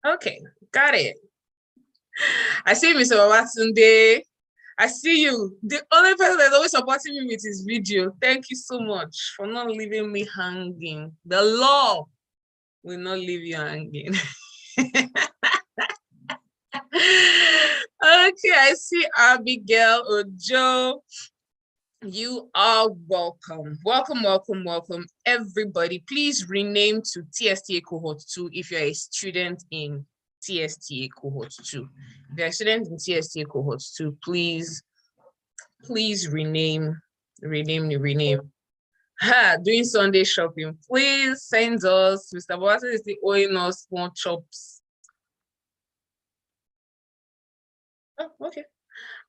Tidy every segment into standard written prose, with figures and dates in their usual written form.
Okay, got it. I see Mr. Babatunde. I see you. The only person that's always supporting me with his video. Thank you so much for not leaving me hanging. The law will not leave you hanging. Okay, I see Abigail Ojo. You are welcome. Welcome, welcome, welcome, everybody. Please rename to TSTA Cohort 2 if you're a student in TSTA Cohort 2. If you're a student in TSTA Cohort 2, please rename. Doing Sunday shopping. Please send us. Mr. Boateng is the owing us more chops. Oh, okay.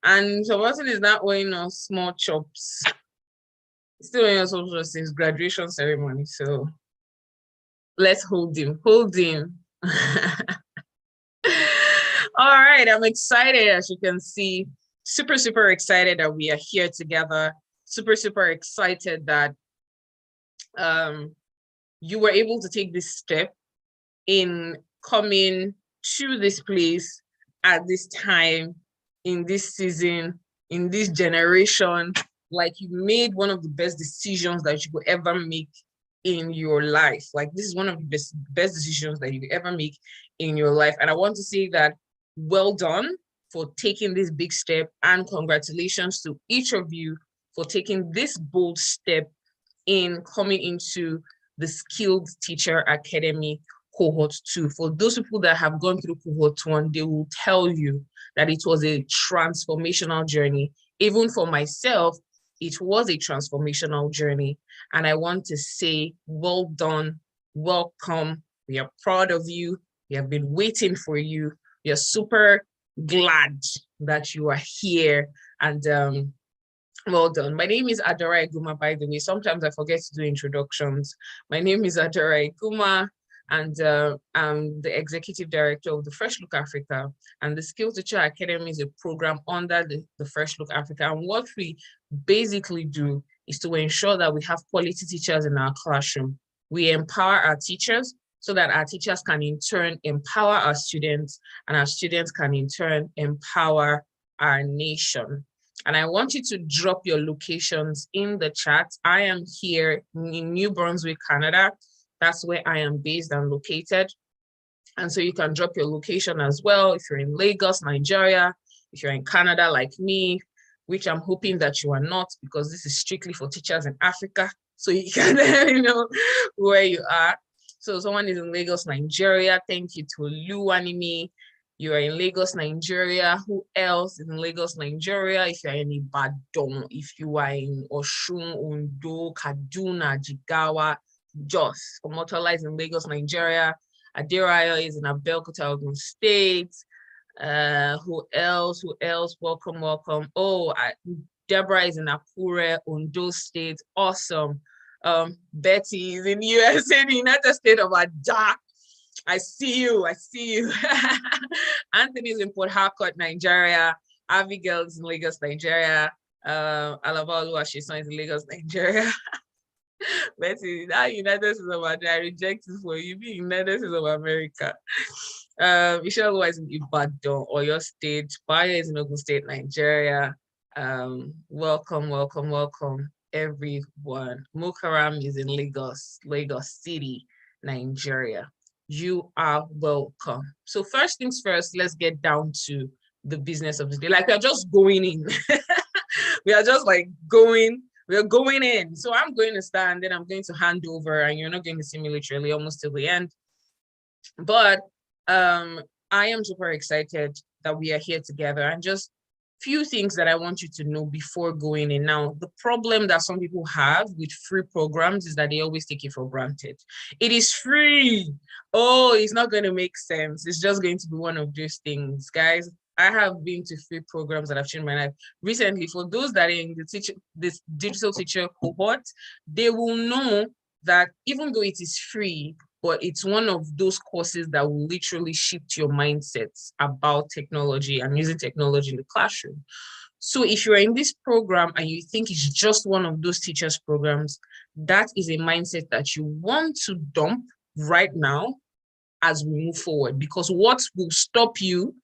And Mr. Boateng is not owing us small chops. Still owing us also since graduation ceremony. So let's hold him. Hold him. All right, I'm excited, as you can see. Super excited that we are here together. Super excited that you were able to take this step in coming to this place at this time, in this season, in this generation. Like, you made one of the best decisions that you could ever make in your life. Like, this is one of the best decisions that you could ever make in your life. And I want to say that well done for taking this big step, and congratulations to each of you for taking this bold step in coming into the Skilled Teacher Academy Cohort 2. For those people that have gone through Cohort 1, they will tell you that it was a transformational journey. Even for myself, it was a transformational journey. And I want to say, well done, welcome. We are proud of you. We have been waiting for you. We are super glad that you are here. And well done. My name is Adora Iguma, by the way. Sometimes I forget to do introductions. My name is Adora Iguma, and I'm the Executive Director of the Fresh Look Africa. And the Skilled Teacher Academy is a program under the Fresh Look Africa. And what we basically do is to ensure that we have quality teachers in our classroom. We empower our teachers so that our teachers can in turn empower our students, and our students can in turn empower our nation. And I want you to drop your locations in the chat. I am here in New Brunswick, Canada. That's where I am based and located. And so you can drop your location as well if you're in Lagos, Nigeria, if you're in Canada like me, which I'm hoping that you are not, because this is strictly for teachers in Africa. So you can let me know where you are. So someone is in Lagos, Nigeria. Thank you to Luanimi. You are in Lagos, Nigeria. Who else is in Lagos, Nigeria? If you're in Ibadan, if you are in Oshun, Ondo, Kaduna, Jigawa, Jos, Omotola is in Lagos, Nigeria. Adirayo is in Abeokuta, Ogun State. Who else? Welcome. Oh, Deborah is in Akure, Ondo State. Awesome. Betty is in USA, the United States of Ada. I see you. Anthony is in Port Harcourt, Nigeria. Abigail is in Lagos, Nigeria. Alaba Oluwasesan is in Lagos, Nigeria. Betty, that United States of America, I reject it for you. Be United States of America. Michelle is in Ibadan, Oyo State. Baya is in Ogun State, Nigeria. Welcome, everyone. Mukaram is in Lagos City, Nigeria. You are welcome. So first things first, let's get down to the business of the day. Like, we're just going in. We are just like we're going in. So I'm going to start, and then I'm going to hand over, and you're not going to see me literally almost till the end. But I am super excited that we are here together, and just few things that I want you to know before going in. Now, the problem that some people have with free programs is that they always take it for granted. It is free. Oh, it's not going to make sense. It's just going to be one of those things. Guys, I have been to free programs that have changed my life. Recently, for those that are in this digital teacher cohort, they will know that even though it is free, but it's one of those courses that will literally shift your mindsets about technology and using technology in the classroom. So if you're in this program and you think it's just one of those teachers programs, that is a mindset that you want to dump right now as we move forward, because what will stop you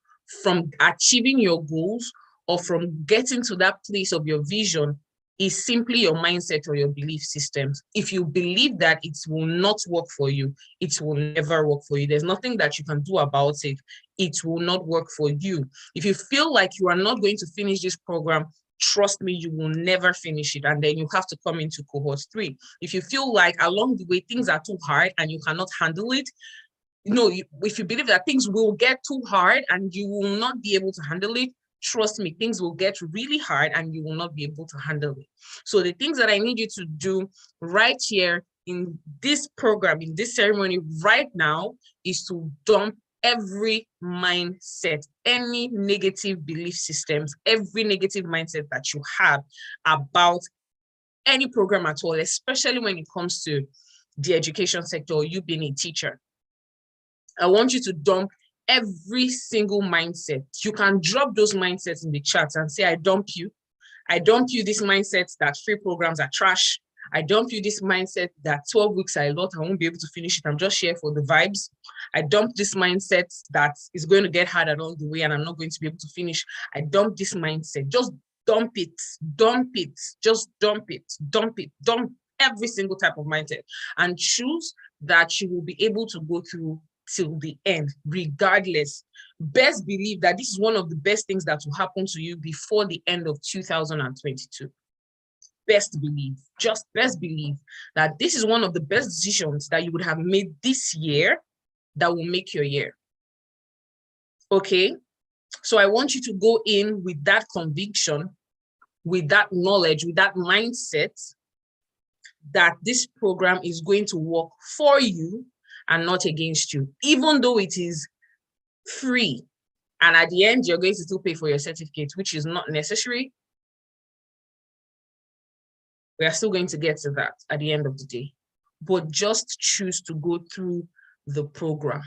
from achieving your goals or from getting to that place of your vision is simply your mindset or your belief systems. If you believe that it will not work for you, it will never work for you. There's nothing that you can do about it. It will not work for you. If you feel like you are not going to finish this program, trust me, you will never finish it. And then you have to come into cohort 3. If you feel like along the way things are too hard and you cannot handle it, if you believe that things will get too hard and you will not be able to handle it, trust me, things will get really hard and you will not be able to handle it. So the things that I need you to do right here in this program, in this ceremony right now, is to dump every mindset, any negative belief systems, every negative mindset that you have about any program at all, especially when it comes to the education sector or you being a teacher. I want you to dump every single mindset. You can drop those mindsets in the chat and say, I dump you. I dump you this mindset that free programs are trash. I dump you this mindset that 12 weeks are a lot. I won't be able to finish it. I'm just here for the vibes. I dump this mindset that is going to get hard along the way and I'm not going to be able to finish. I dump this mindset. Just dump it. Dump it. Just dump it. Dump it. Dump every single type of mindset and choose that you will be able to go through till the end, regardless. Best believe that this is one of the best things that will happen to you before the end of 2022. Best believe, just best believe that this is one of the best decisions that you would have made this year that will make your year. Okay, so I want you to go in with that conviction, with that knowledge, with that mindset that this program is going to work for you and not against you, even though it is free. And at the end, you're going to still pay for your certificate, which is not necessary. We are still going to get to that at the end of the day. But just choose to go through the program.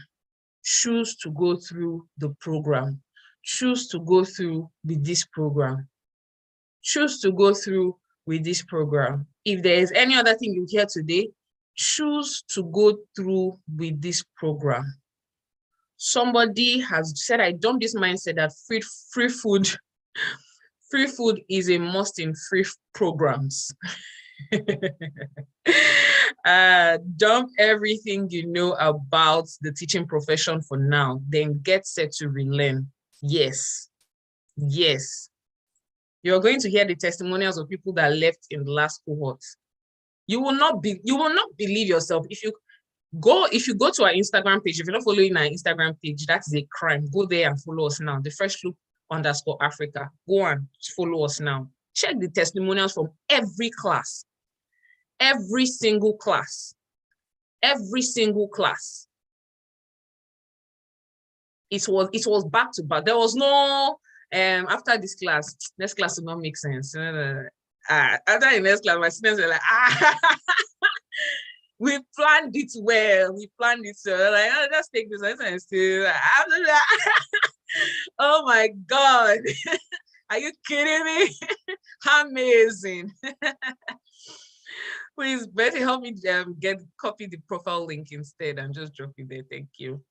Choose to go through the program. Choose to go through with this program. Choose to go through with this program. If there is any other thing you hear today, choose to go through with this program. Somebody has said, I dump this mindset that free food is a must in free programs. Dump everything you know about the teaching profession for now, then get set to relearn. Yes. You're going to hear the testimonials of people that left in the last cohort. You will not believe yourself. If you go to our Instagram page, if you're not following our Instagram page, that is a crime. Go there and follow us now. _Africa. Go and follow us now. Check the testimonials from every class. Every single class. Every single class. It was back to back. There was no after this class, next class will not make sense. After the next class, my students were like, we planned it well. Like, let's take this. Oh my God. Are you kidding me? Amazing. Please, Betty, help me copy the profile link instead and just drop it there. Thank you.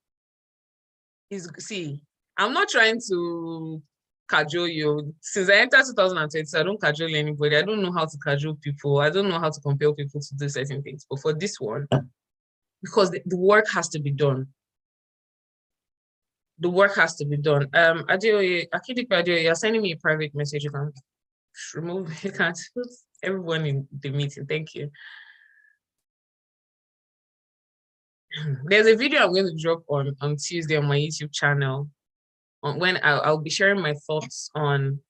See, I'm not trying to cajole you. Since I entered 2020, I don't cajole anybody. I don't know how to cajole people. I don't know how to compel people to do certain things. But for this one, because the work has to be done. The work has to be done. Adeoye, you're sending me a private message. You can remove, you can't put everyone in the meeting. Thank you. There's a video I'm going to drop on Tuesday on my YouTube channel when I'll be sharing my thoughts on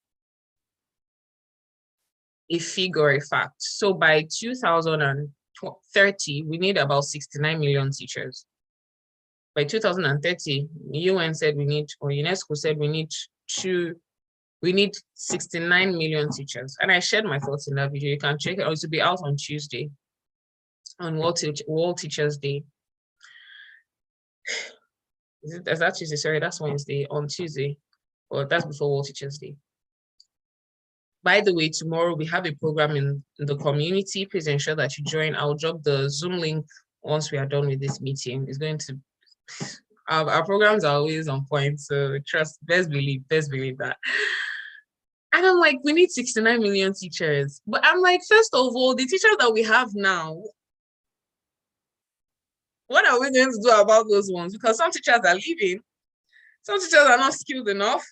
a figure or a fact. So by 2030, we need about 69 million teachers. By 2030, UN said we need, or UNESCO said we need 69 million teachers. And I shared my thoughts in that video. You can check it. It will be out on Tuesday, on World Teachers Day. Is that Tuesday? Sorry, that's Wednesday. On Tuesday, or that's before World Teachers Day. By the way, tomorrow we have a program in the community. Please ensure that you join. I'll drop the Zoom link once we are done with this meeting. It's going to Our programs are always on point, so best believe that. And I'm like, we need 69 million teachers. But I'm like, first of all, the teachers that we have now, what are we going to do about those ones? Because some teachers are leaving, some teachers are not skilled enough.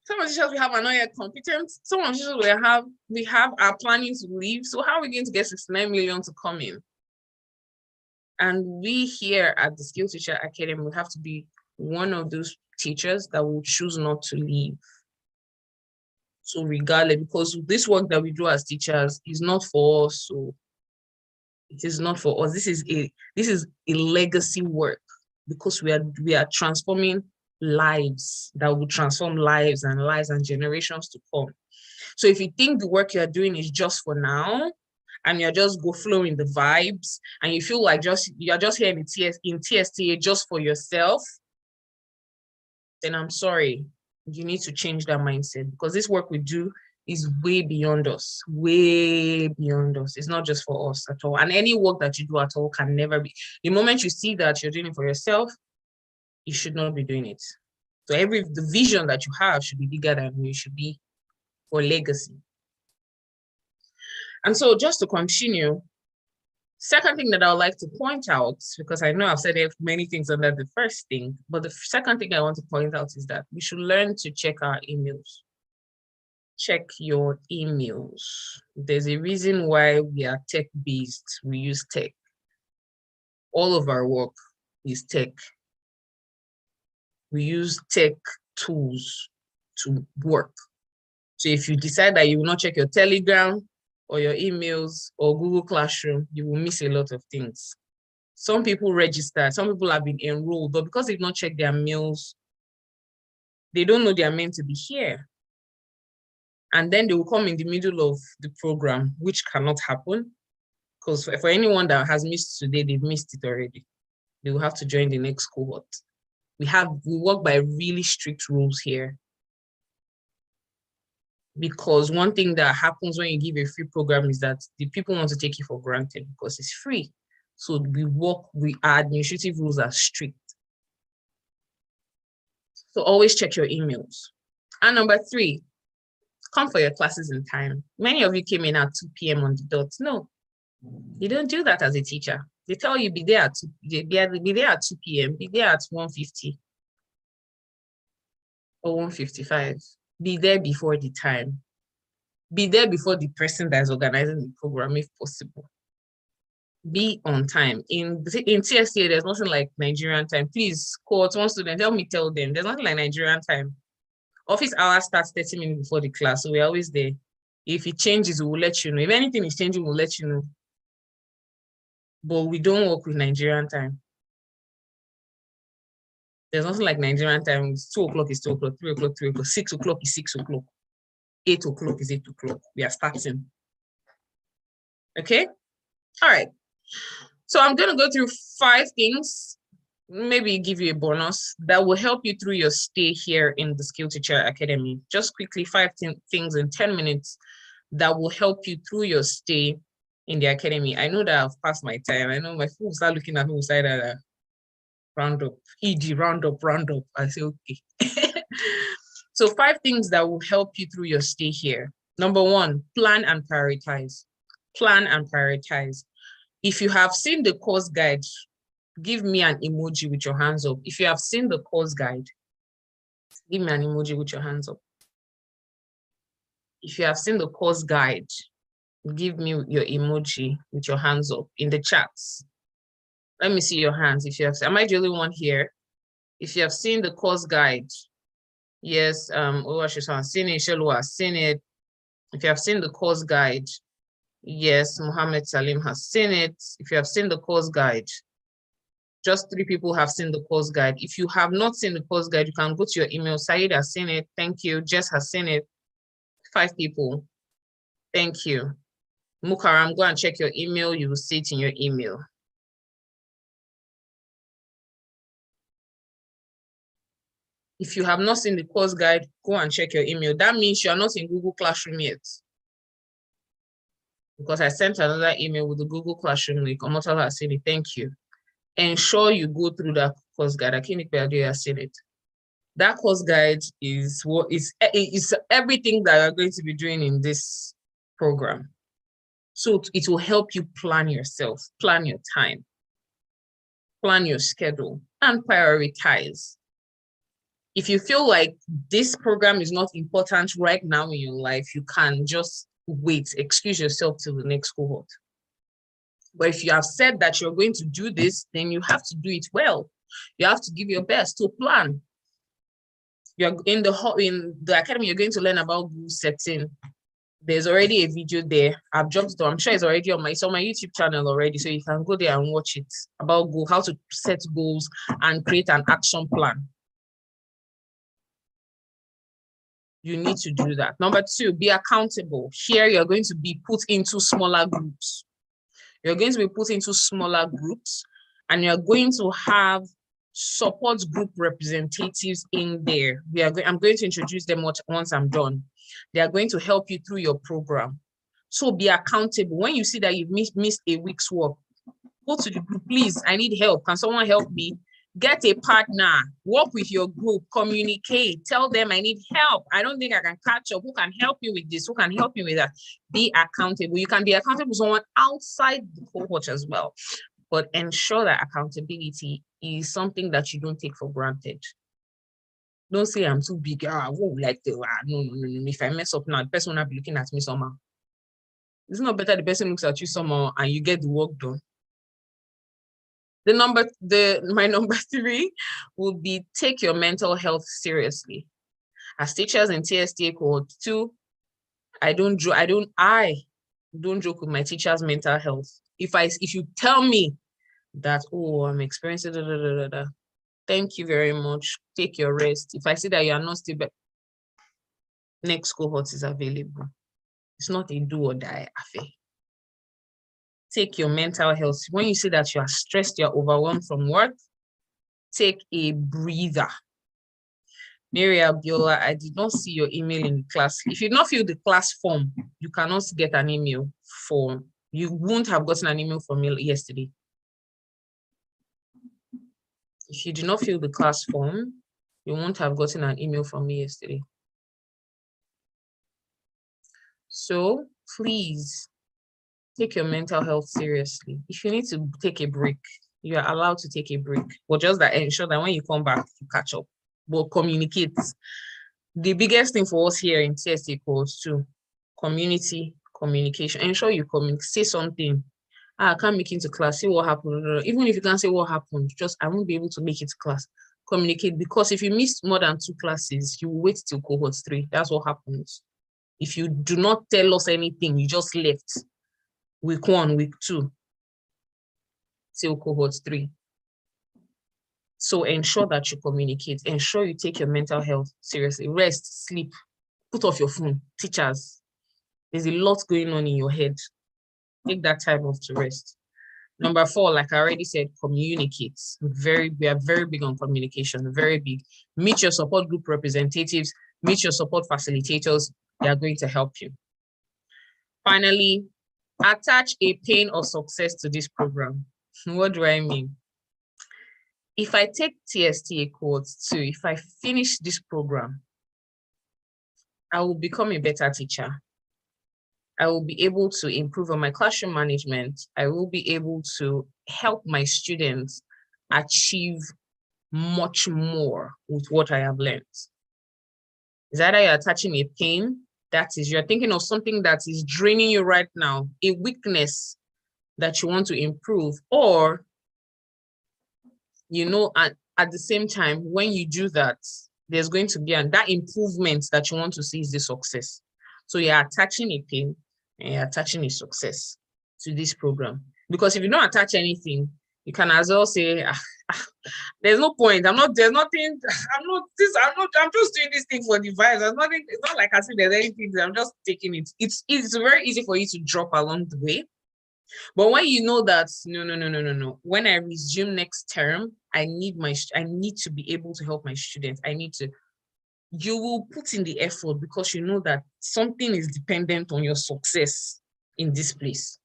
Some of the teachers we have are not yet competent. Some of the teachers we have are planning to leave. So how are we going to get 69 million to come in? And we here at the Skill Teacher Academy, we have to be one of those teachers that will choose not to leave. So regardless, because this work that we do as teachers is not for us. So it is not for us. This is a legacy work, because we are transforming lives that will transform lives and generations to come. So if you think the work you're doing is just for now, and you're just flowing the vibes, and you feel like you're just here in TSTA just for yourself, then I'm sorry. You need to change that mindset, because this work we do is way beyond us, way beyond us. It's not just for us at all. And any work that you do at all can never be. The moment you see that you're doing it for yourself, you should not be doing it. So the vision that you have should be bigger than you, should be for legacy. And so just to continue, second thing that I would like to point out, because I know I've said many things under the first thing, but the second thing I want to point out is that we should learn to check our emails. Check your emails. There's a reason why we are tech-based. We use tech. All of our work is tech. We use tech tools to work. So if you decide that you will not check your Telegram or your emails or Google Classroom, you will miss a lot of things. Some people register, some people have been enrolled, but because they've not checked their mails, they don't know they are meant to be here. And then they will come in the middle of the program, which cannot happen, because for anyone that has missed today, they've missed it already. They will have to join the next cohort. We work by really strict rules here. Because one thing that happens when you give a free program is that the people want to take it for granted because it's free. So our administrative rules are strict. So always check your emails. And number 3, come for your classes in time. Many of you came in at 2 p.m. on the dot. No, you don't do that as a teacher. They tell you be there at 2 p.m., be there at 1:50 or 1:55. Be there before the time. Be there before the person that is organizing the program, if possible. Be on time. In TSA, there's nothing like Nigerian time. Please, cohort 1 student, help me tell them. There's nothing like Nigerian time. Office hour starts 30 minutes before the class, so we're always there. If it changes, we will let you know. If anything is changing, we'll let you know. But we don't work with Nigerian time. There's nothing like Nigerian time. It's 2 o'clock is 2 o'clock, 3 o'clock, 3 o'clock, 6 o'clock is 6 o'clock, 8 o'clock is 8 o'clock. We are starting. Okay? All right. So I'm going to go through 5 things, maybe give you a bonus, that will help you through your stay here in the Skill Teacher Academy. Just quickly, 5 things in 10 minutes that will help you through your stay in the academy. I know that I've passed my time. I know my phone will start looking at me beside that round up, round up. I say, okay. So 5 things that will help you through your stay here. Number 1, plan and prioritize. Plan and prioritize. If you have seen the course guide, give me an emoji with your hands up. If you have seen the course guide, give me an emoji with your hands up. If you have seen the course guide, give me your emoji with your hands up in the chats. Let me see your hands. If you have, am I the only one here? If you have seen the course guide, yes, Oluwaseun has seen it, Shelu has seen it. If you have seen the course guide, yes, Mohammed Salim has seen it. If you have seen the course guide, just 3 people have seen the course guide. If you have not seen the course guide, you can go to your email. Saeed has seen it. Thank you. Jess has seen it. 5 people. Thank you. Mukaram, go and check your email. You will see it in your email. If you have not seen the course guide, go and check your email. That means you are not in Google Classroom yet. Because I sent another email with the Google Classroom link. Omotala has seen it. Thank you. ensure you go through that course guide. I can't have seen it. That course guide is what is everything that you're going to be doing in this program. So it will help you plan yourself, plan your time, plan your schedule, and prioritize. If you feel like this program is not important right now in your life, you can just wait, excuse yourself till the next cohort. But if you have said that you're going to do this, then you have to do it well. You have to give your best to plan. You're in the academy, you're going to learn about goal setting. There's already a video there. I've dropped it. I'm sure it's already on my YouTube channel already. So you can go there and watch it about how to set goals and create an action plan. You need to do that. Number 2, be accountable. Here, you're going to be put into smaller groups. You're going to be put into smaller groups, and you're going to have support group representatives in there. I'm going to introduce them once I'm done. They are going to help you through your program. So be accountable. When you see that you've missed a week's work, go to the group. Please, I need help. Can someone help me? Get a partner, work with your group, communicate, tell them I need help. I don't think I can catch up. Who can help me with this? Who can help me with that? Be accountable. You can be accountable to someone outside the cohort as well, but ensure that accountability is something that you don't take for granted. Don't say I'm too big. I won't like to. No. If I mess up now, the person will not be looking at me somehow. It's not better the person looks at you somehow and you get the work done. My number 3 will be take your mental health seriously. As teachers in TSTA cohort 2, I don't joke with my teachers' mental health. If you tell me that, oh, I'm experiencing thank you very much, take your rest. If I see that you are not stable, next cohort is available. It's not a do or die affair. Take your mental health. When you see that you are stressed, you're overwhelmed from work, take a breather. Mary Abiola, I did not see your email in the class. If you did not fill the class form, you cannot get an email form. You won't have gotten an email from me yesterday. If you did not fill the class form, you won't have gotten an email from me yesterday. So please take your mental health seriously. If you need to take a break, you are allowed to take a break, but just that ensure that when you come back, you catch up. But communicate. The biggest thing for us here in TSA course too, community communication. Ensure you communicate. Say something. I can't make it to class. See what happened. Even if you can't say what happened, just I won't be able to make it to class. Communicate, because if you missed more than 2 classes, you wait till cohort 3. That's what happens. If you do not tell us anything, you just left. Week 1, week 2, till cohort 3. So ensure that you communicate. Ensure you take your mental health seriously. Rest, sleep, put off your phone. Teachers, there's a lot going on in your head. Take that time off to rest. Number 4, like I already said, communicate. We are very big on communication, very big. Meet your support group representatives, meet your support facilitators. They are going to help you. Finally, attach a pain or success to this program. What do I mean? If I take TSTA cohort 2, if I finish this program, I will become a better teacher. I will be able to improve on my classroom management. I will be able to help my students achieve much more with what I have learned. Is either you're attaching a pain, that is, you're thinking of something that is draining you right now, a weakness that you want to improve, or, at the same time, when you do that, there's going to be that improvement that you want to see is the success. So you're attaching a pain and you're attaching a success to this program. Because if you don't attach anything, you can as well say, there's no point. I'm just doing this thing for the vibes. It's not like I said there's anything. I'm just taking it. It's very easy for you to drop along the way. But when you know that, no. When I resume next term, I need to be able to help my students. You will put in the effort because you know that something is dependent on your success in this place.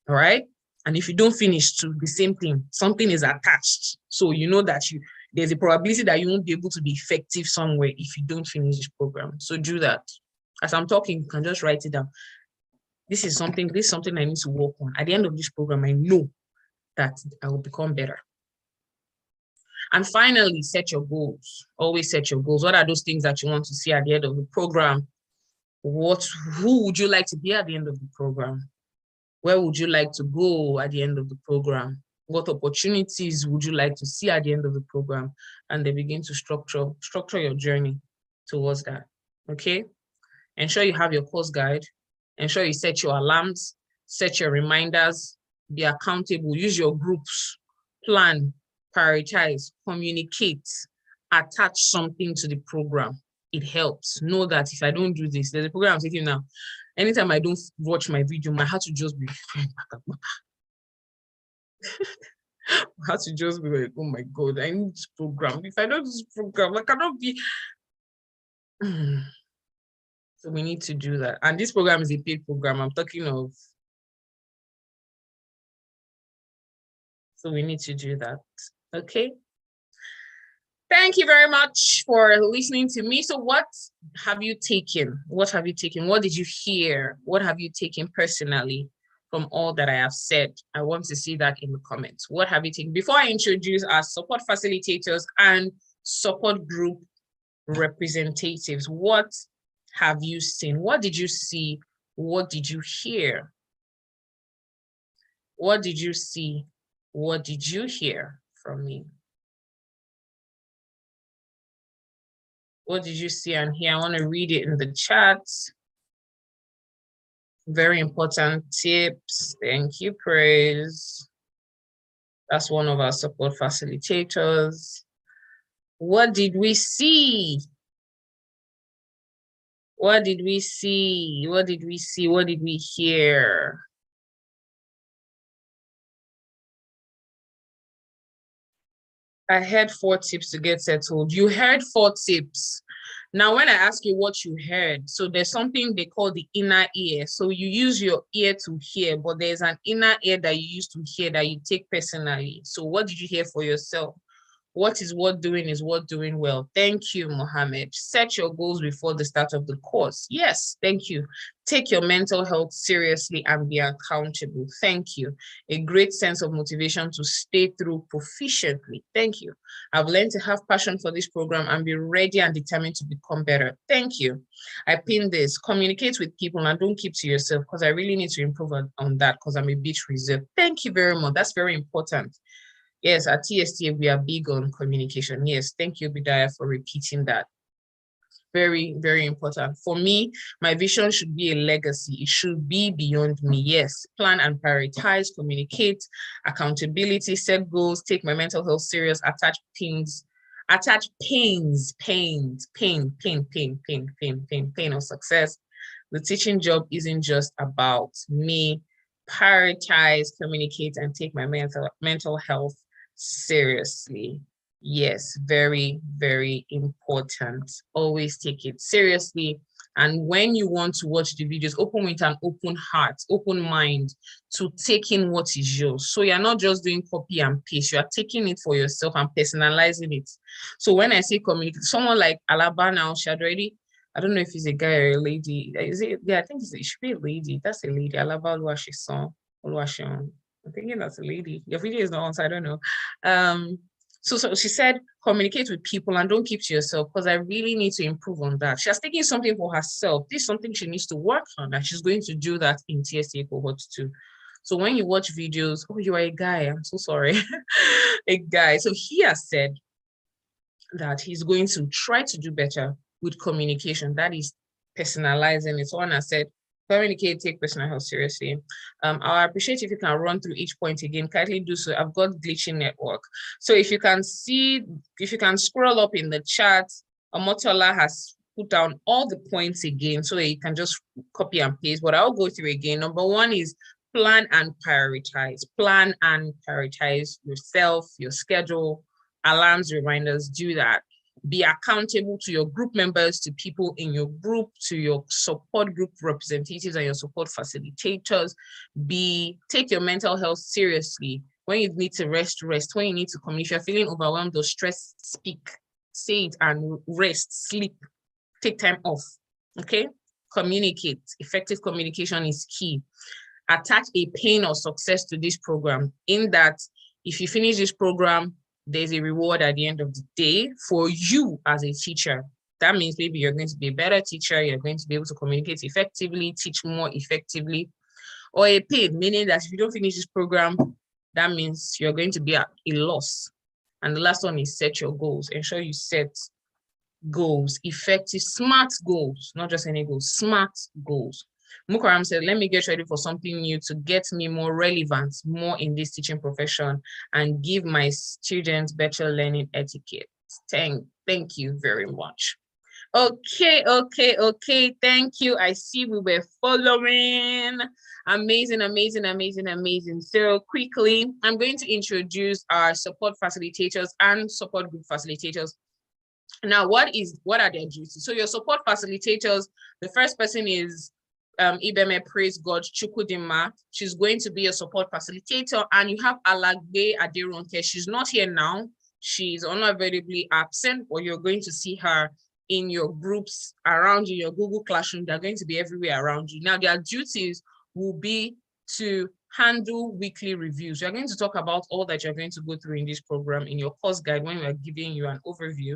All right? And if you don't finish too, the same thing, something is attached. So you know that there's a probability that you won't be able to be effective somewhere if you don't finish this program. So do that. As I'm talking, you can just write it down. This is something I need to work on. At the end of this program, I know that I will become better. And finally, set your goals. Always set your goals. What are those things that you want to see at the end of the program? Who would you like to be at the end of the program? Where would you like to go at the end of the program? What opportunities would you like to see at the end of the program? And they begin to structure your journey towards that. Okay? Ensure you have your course guide. Ensure you set your alarms, set your reminders, be accountable, use your groups, plan, prioritize, communicate, attach something to the program. It helps. Know that if I don't do this, there's a program I'm taking now. Anytime I don't watch my video, my heart will just be my heart will just be like, oh my God, I need this program. If I don't do this program, I cannot be. So we need to do that. And this program is a paid program. I'm talking of. So we need to do that. Okay. Thank you very much for listening to me. So what have you taken? What have you taken? What did you hear? What have you taken personally from all that I have said? I want to see that in the comments. What have you taken? Before I introduce our support facilitators and support group representatives, what have you seen? What did you see? What did you hear? What did you see? What did you hear from me? What did you see and hear? I want to read it in the chat. Very important tips. Thank you, Praise. That's one of our support facilitators. What did we see? What did we see? What did we see? What did we hear? I heard 4 tips to get settled. You heard 4 tips. Now, when I ask you what you heard, so there's something they call the inner ear. So you use your ear to hear, but there's an inner ear that you use to hear that you take personally. So what did you hear for yourself? What is worth doing is worth doing well. Thank you, Mohammed. Set your goals before the start of the course. Yes, thank you. Take your mental health seriously and be accountable. Thank you. A great sense of motivation to stay through proficiently. Thank you. I've learned to have passion for this program and be ready and determined to become better. Thank you. I pinned this. Communicate with people and don't keep to yourself because I really need to improve on that because I'm a bit reserved. Thank you very much. That's very important. Yes, at TSTA, we are big on communication. Yes, thank you, Bidaya, for repeating that. Very, very important. For me, my vision should be a legacy. It should be beyond me. Yes, plan and prioritize, communicate, accountability, set goals, take my mental health serious, attach pains of success. The teaching job isn't just about me. Prioritize, communicate, and take my mental health seriously. Yes, very, very important. Always take it seriously. And when you want to watch the videos, open with an open heart, open mind to take in what is yours. So you're not just doing copy and paste, you are taking it for yourself and personalizing it. So when I say communicate, someone like Alaba now, she had already, I don't know if he's a guy or a lady. Is it? Yeah, I think it should be a lady. That's a lady. Alaba Oluwasesan. I'm thinking that's a lady. Your video is not on, so I don't know. So she said, communicate with people and don't keep to yourself because I really need to improve on that. She has taken something for herself. This is something she needs to work on, and she's going to do that in TSA cohort too. So when you watch videos, oh, you are a guy. I'm so sorry. A guy. So he has said that he's going to try to do better with communication. That is personalizing it. Someone has said, communicate, take personal health seriously. I appreciate if you can run through each point again. Kindly do so. I've got glitching network. So if you can see, if you can scroll up in the chat, Omotola has put down all the points again so that you can just copy and paste. But I'll go through again. Number 1 is plan and prioritize. Plan and prioritize yourself, your schedule, alarms, reminders. Do that. Be accountable to your group members, to people in your group, to your support group representatives and your support facilitators. Take your mental health seriously. When you need to rest. When you need to communicate, if you're feeling overwhelmed or stressed, speak, say it, and rest, sleep, take time off. Okay? Communicate. Effective communication is key. Attach a pain or success to this program, in that if you finish this program, there's a reward at the end of the day for you as a teacher. That means maybe you're going to be a better teacher, you're going to be able to communicate effectively, teach more effectively, or a pain, meaning that if you don't finish this program, that means you're going to be at a loss. And the last one is set your goals. Ensure you set goals, effective, smart goals, not just any goals, smart goals. Mukaram said, let me get ready for something new to get me more relevant, more in this teaching profession, and give my students better learning etiquette. Thank you very much. Okay. Thank you. I see we were following. Amazing. So quickly, I'm going to introduce our support facilitators and support group facilitators. Now, what are their duties? So your support facilitators, the first person is Ibeme, praise God, Chukudima. She's going to be a support facilitator. And you have Alagbe Aderonke. She's not here now. She's unavoidably absent, but you're going to see her in your groups around you, your Google Classroom. They're going to be everywhere around you. Now, their duties will be to handle weekly reviews. We're going to talk about all that you're going to go through in this program in your course guide when we're giving you an overview.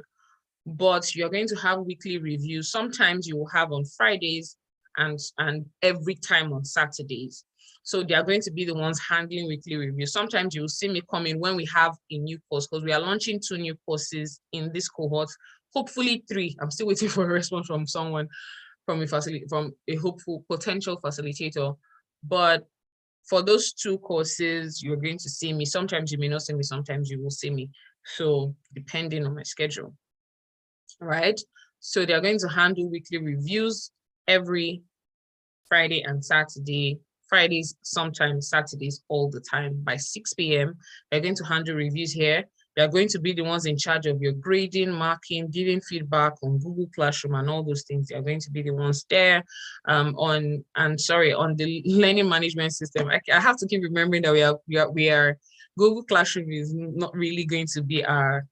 But you're going to have weekly reviews. Sometimes you will have on Fridays and every time on Saturdays. So they are going to be the ones handling weekly reviews. Sometimes you will see me come in when we have a new course, because we are launching 2 new courses in this cohort, hopefully 3. I'm still waiting for a response from someone, from a hopeful potential facilitator. But for those 2 courses, you're going to see me. Sometimes you may not see me, sometimes you will see me. So depending on my schedule, right? So they're going to handle weekly reviews every Friday and Saturday. Fridays, sometimes Saturdays, all the time. By 6 p.m., they're going to handle reviews here. They're going to be the ones in charge of your grading, marking, giving feedback on Google Classroom and all those things. They're going to be the ones there on the learning management system. I have to keep remembering that we are Google Classroom is not really going to be our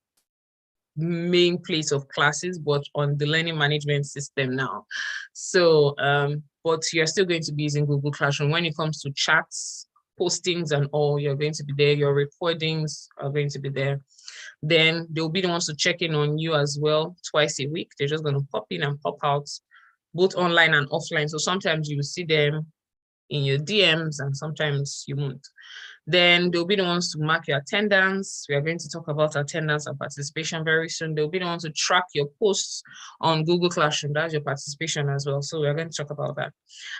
main place of classes, but on the learning management system now. So, but you're still going to be using Google Classroom. When it comes to chats, postings and all, you're going to be there. Your recordings are going to be there. Then they'll be the ones to check in on you as well twice a week. They're just going to pop in and pop out, both online and offline. So sometimes you will see them in your DMs and sometimes you won't. Then they'll be the ones to mark your attendance. We are going to talk about attendance and participation very soon. They'll be the ones to track your posts on Google Classroom. That's your participation as well. So we're going to talk about that.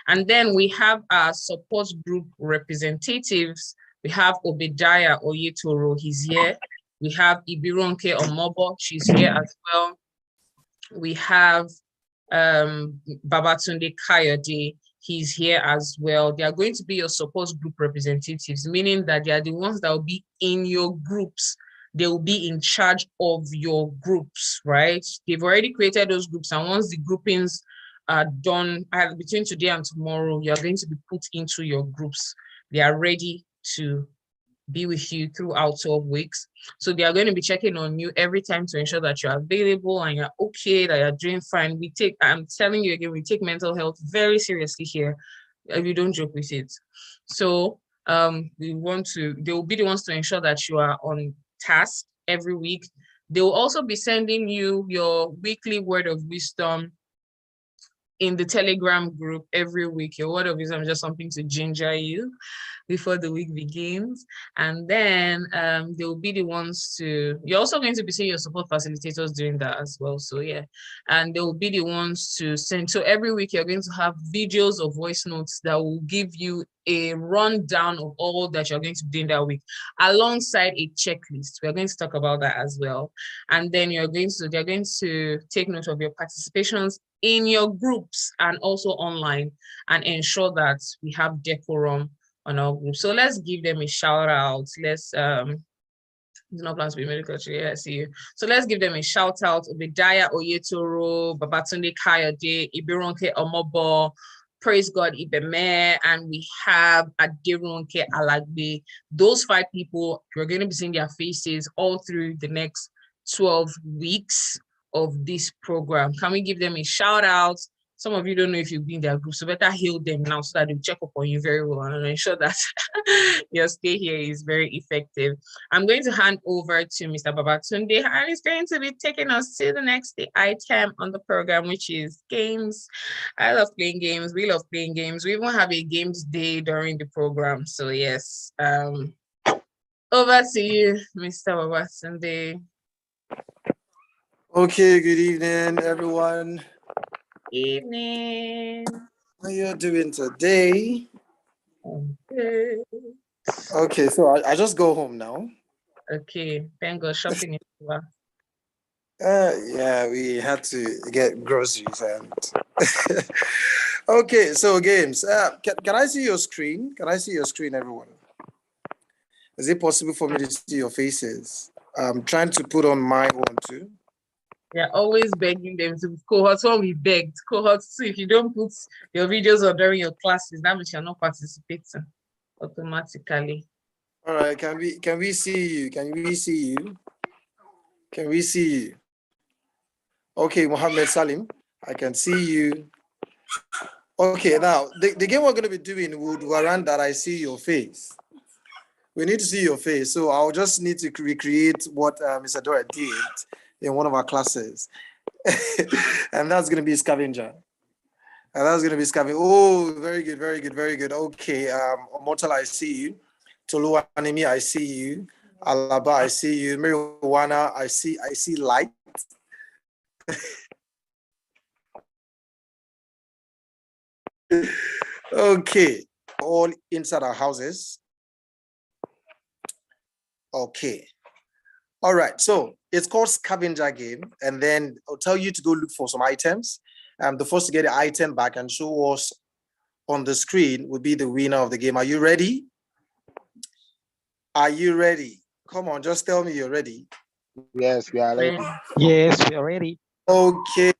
And then we have our support group representatives. We have Obediah Oyetoro, he's here. We have Ibironke Omobo, she's here as well. We have Babatunde Kayode, he's here as well. They are going to be your support group representatives, meaning that they are the ones that will be in your groups. They will be in charge of your groups, right? They've already created those groups, and once the groupings are done between today and tomorrow, you're going to be put into your groups. They are ready to be with you throughout 12 weeks. So they are going to be checking on you every time to ensure that you're available and you're okay, that you're doing fine. I'm telling you again, we take mental health very seriously here. We don't joke with it. So they will be the ones to ensure that you are on task every week. They will also be sending you your weekly word of wisdom in the Telegram group every week. Your word of wisdom is just something to ginger you before the week begins. And then they'll be the ones you're also going to be seeing your support facilitators doing that as well. So yeah, and they'll be the ones to send. So every week you're going to have videos or voice notes that will give you a rundown of all that you're going to do in that week, alongside a checklist. We're going to talk about that as well. And then they're going to take note of your participations in your groups and also online, and ensure that we have decorum on our group. So let's give them a shout out. Do not plan to be medical. Yeah, I see you. So let's give them a shout out. Obadiah Oyetoro, Babatunde Kayode, Ibironke Omobo, Praise God Ibeme, and we have Adirunke Alagbe. Those 5 people, you're going to be seeing their faces all through the next 12 weeks of this program. Can we give them a shout out? Some of you don't know if you've been in their group, so better hail them now so that they'll check up on you very well and ensure that your stay here is very effective. I'm going to hand over to Mr. Babatunde, and he's going to be taking us to the next item on the program, which is games. I love playing games. We love playing games. We even have a games day during the program. So yes, over to you, Mr. Babatunde. Okay, good evening, everyone. Evening. How are you doing today? Okay. Okay, so I just go home now. Okay, thank God shopping is over. Yeah, we had to get groceries and okay, so games. Can I see your screen? Can I see your screen, everyone? Is it possible for me to see your faces? I'm trying to put on my one too. They're always begging them to cohorts. When we begged cohorts, so if you don't put your videos on during your classes, that means you're not participating automatically. All right, can we see you? Can we see you? Can we see you? Okay, Mohammed Salim, I can see you. Okay, now the game we're going to be doing would warrant that I see your face. We need to see your face, so I'll just need to recreate what Mr. Dora did in one of our classes, and that's going to be Scavenger. And that's going to be Scavenger. Oh, very good, very good, very good. Okay, Mortal, I see you. Tolu Animi, I see you. Alaba, I see you. Marijuana, I see light. Okay, all inside our houses. Okay. All right, so it's called Scavenger Game, and then I'll tell you to go look for some items. The first to get the item back and show us on the screen will be the winner of the game. Are you ready? Are you ready? Come on, just tell me you're ready. Yes, we are ready. Yes, we are ready. Okay.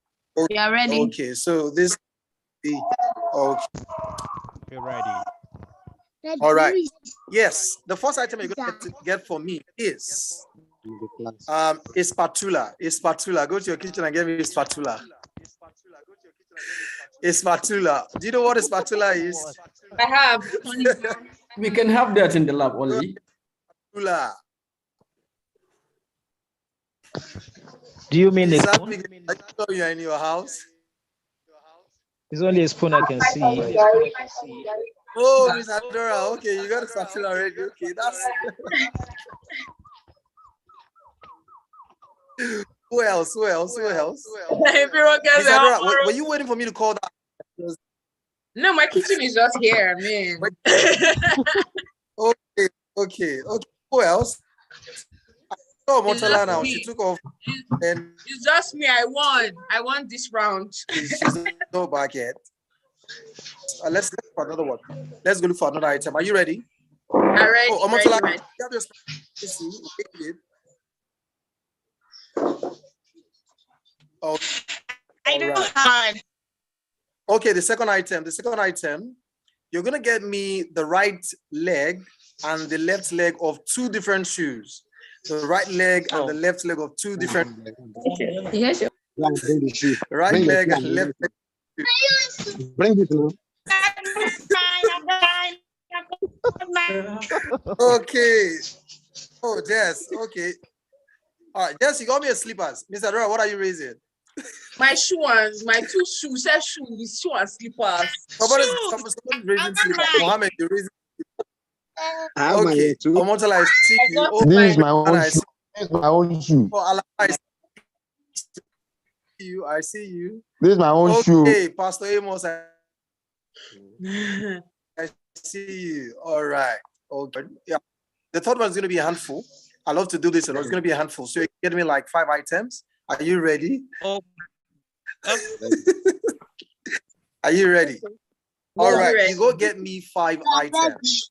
We are ready. Okay, so this. Okay. We're ready. All right. Yes, the first item you're going to get for me is a spatula. A spatula. Go to your kitchen and get me a spatula. A spatula. Do you know what a spatula is? I have. We can have that in the lab only. Spatula. Do you mean Is a that spoon? big? I know you're in your house. It's only a spoon I can see. Oh, Miss Adora. Okay, you got a spatula already. Okay, that's. Who else? Who else? Who else? Everyone gets Miss Adora, were you waiting for me to call that? No, my kitchen is just here, man. Okay, okay. Who else? Oh, It's Motala just now. me. She took off. And It's just me. I won this round. she's not back yet. Let's look for another one. Let's go look for another item. Are you ready? All right. Oh, Ready. Motala, you have your oh, I don't right. have. Okay, the second item, you're gonna get me the right leg and the left leg of 2 different shoes. The right leg and the left leg of 2 different. Yes. Bring the shoe. Right Bring leg the and left leg. Bring it now. Okay. Oh, Jess. Okay. All right, Jess, you got me a slippers. Mr. Dora, what are you raising? My shoe and my 2 shoes. That shoe with shoe and slippers. Somebody's raising slippers. Mohammed, you're raising. I have my Okay. own too. Omotola, I see you. Oh, This is my own I shoe. see This is my own shoe. oh, Alaba, I see you. I see you. This is my own shoe. Okay, Pastor Amos, I see you. All right. Okay. Yeah. The third one's going to be a handful. I love to do this, and it's going to be a handful. So you get me like 5 items. Are you ready? Oh. Are you ready? All right. Ready. You go get me 5 items.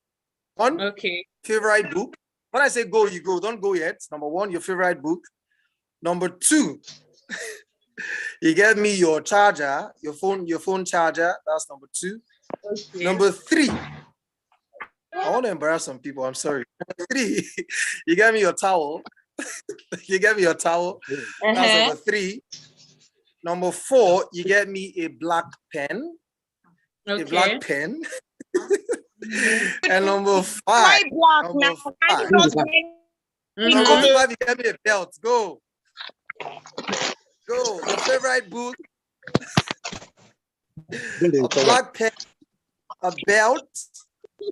One Okay. favorite book. When I say go, you go. Don't go yet. Number one, your favorite book. Number two, you get me your charger, your phone charger. That's number two. Okay. Number three, I want to embarrass some people. I'm sorry. Number three, you get me your towel. You get me your towel. That's number three. Number four, you get me a black pen. Okay. A black pen. And number five. Number five. Number five, you get me a belt. Go. Go. Your favorite book. A black pen. A belt.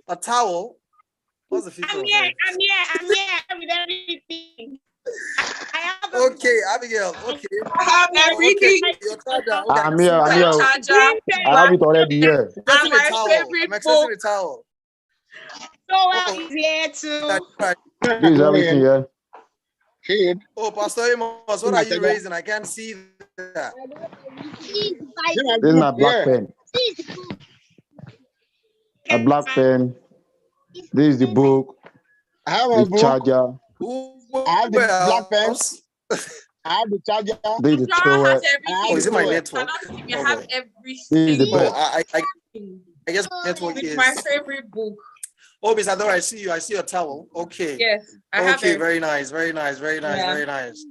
A towel. What's the fifth one? I'm here with everything. Okay, Abigail. Okay. I have everything. Okay. Your charger. Okay. I'm here. Charger. I have it already here. And my I'm favorite accessing book. the towel. So is here too. That's right. This is everything here. Oh, Pastor Amos, what are you raising? I can't see that. This is my black pen. A black pen. This is the book. I have a The book. charger. I have the black pens. I have the charger. This is the Charger towel. has Oh, is it my everything. network? You have This is everything. the best. I guess my network With is. my favorite book. Oh, Miss Adora, I see you. I see your towel. Okay. Yes, I have Okay, everything. very nice, very nice, very nice, Yeah. very nice.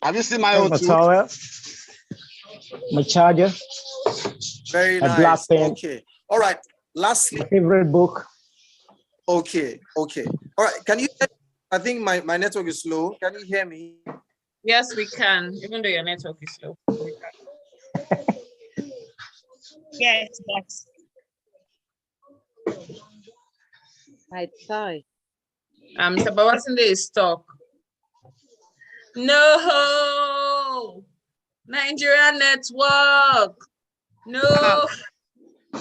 Have you seen my My old too? towel, my charger, Very A nice. black pen. Okay. All right. Lastly, my favorite book. okay. All right. Can you? I think my network is slow. Can you hear me? Yes, we can. Even though your network is slow. We can. Yes. I tie. Mr. Babatunde is stuck. No, Nigeria network. No,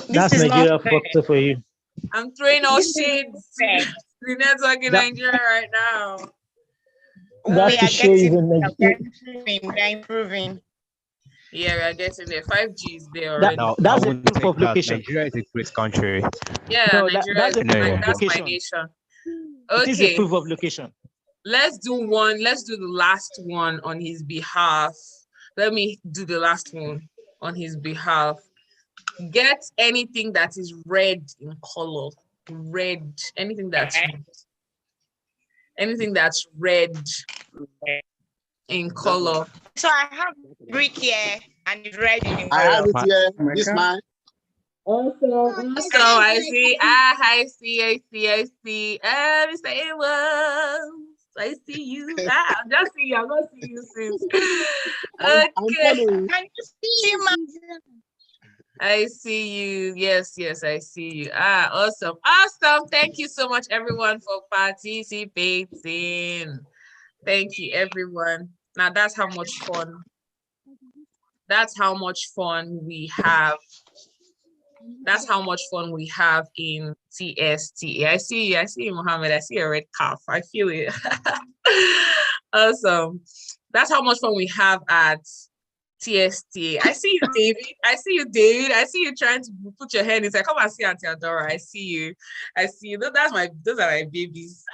That's is not Nigeria fair. photo for you. I'm throwing all shades. The network in That- Nigeria right now. That's to show you We are improving. Yeah, we are getting there. 5G is there already. that, that's a proof of location. Nigeria is a great country. Yeah, No, Nigeria that's is a proof like, of that's my location. nation. It is a Okay, proof of location. let's do one. Let's do the last one on his behalf. Let me do the last one on his behalf. Get anything that is red in color. Red. Anything that's red. Anything that's red in color. So I have brick here and it's red in I have color. it here. This man. Also, I see. I see. Mr. Amos, I see you. I'm just see you. I'm not seeing you since. I'm Okay, following. Can you see my I see you. Yes, I see you. Awesome. Thank you so much, everyone, for participating. Thank you, everyone. Now that's how much fun. That's how much fun we have. That's how much fun we have in TSTA. I see you, Mohammed. I see a red calf. I feel it. Awesome. That's how much fun we have at TSTA. I see you, David. I see you trying to put your hand inside. Come and see Auntie Adora. I see you. Those are my babies.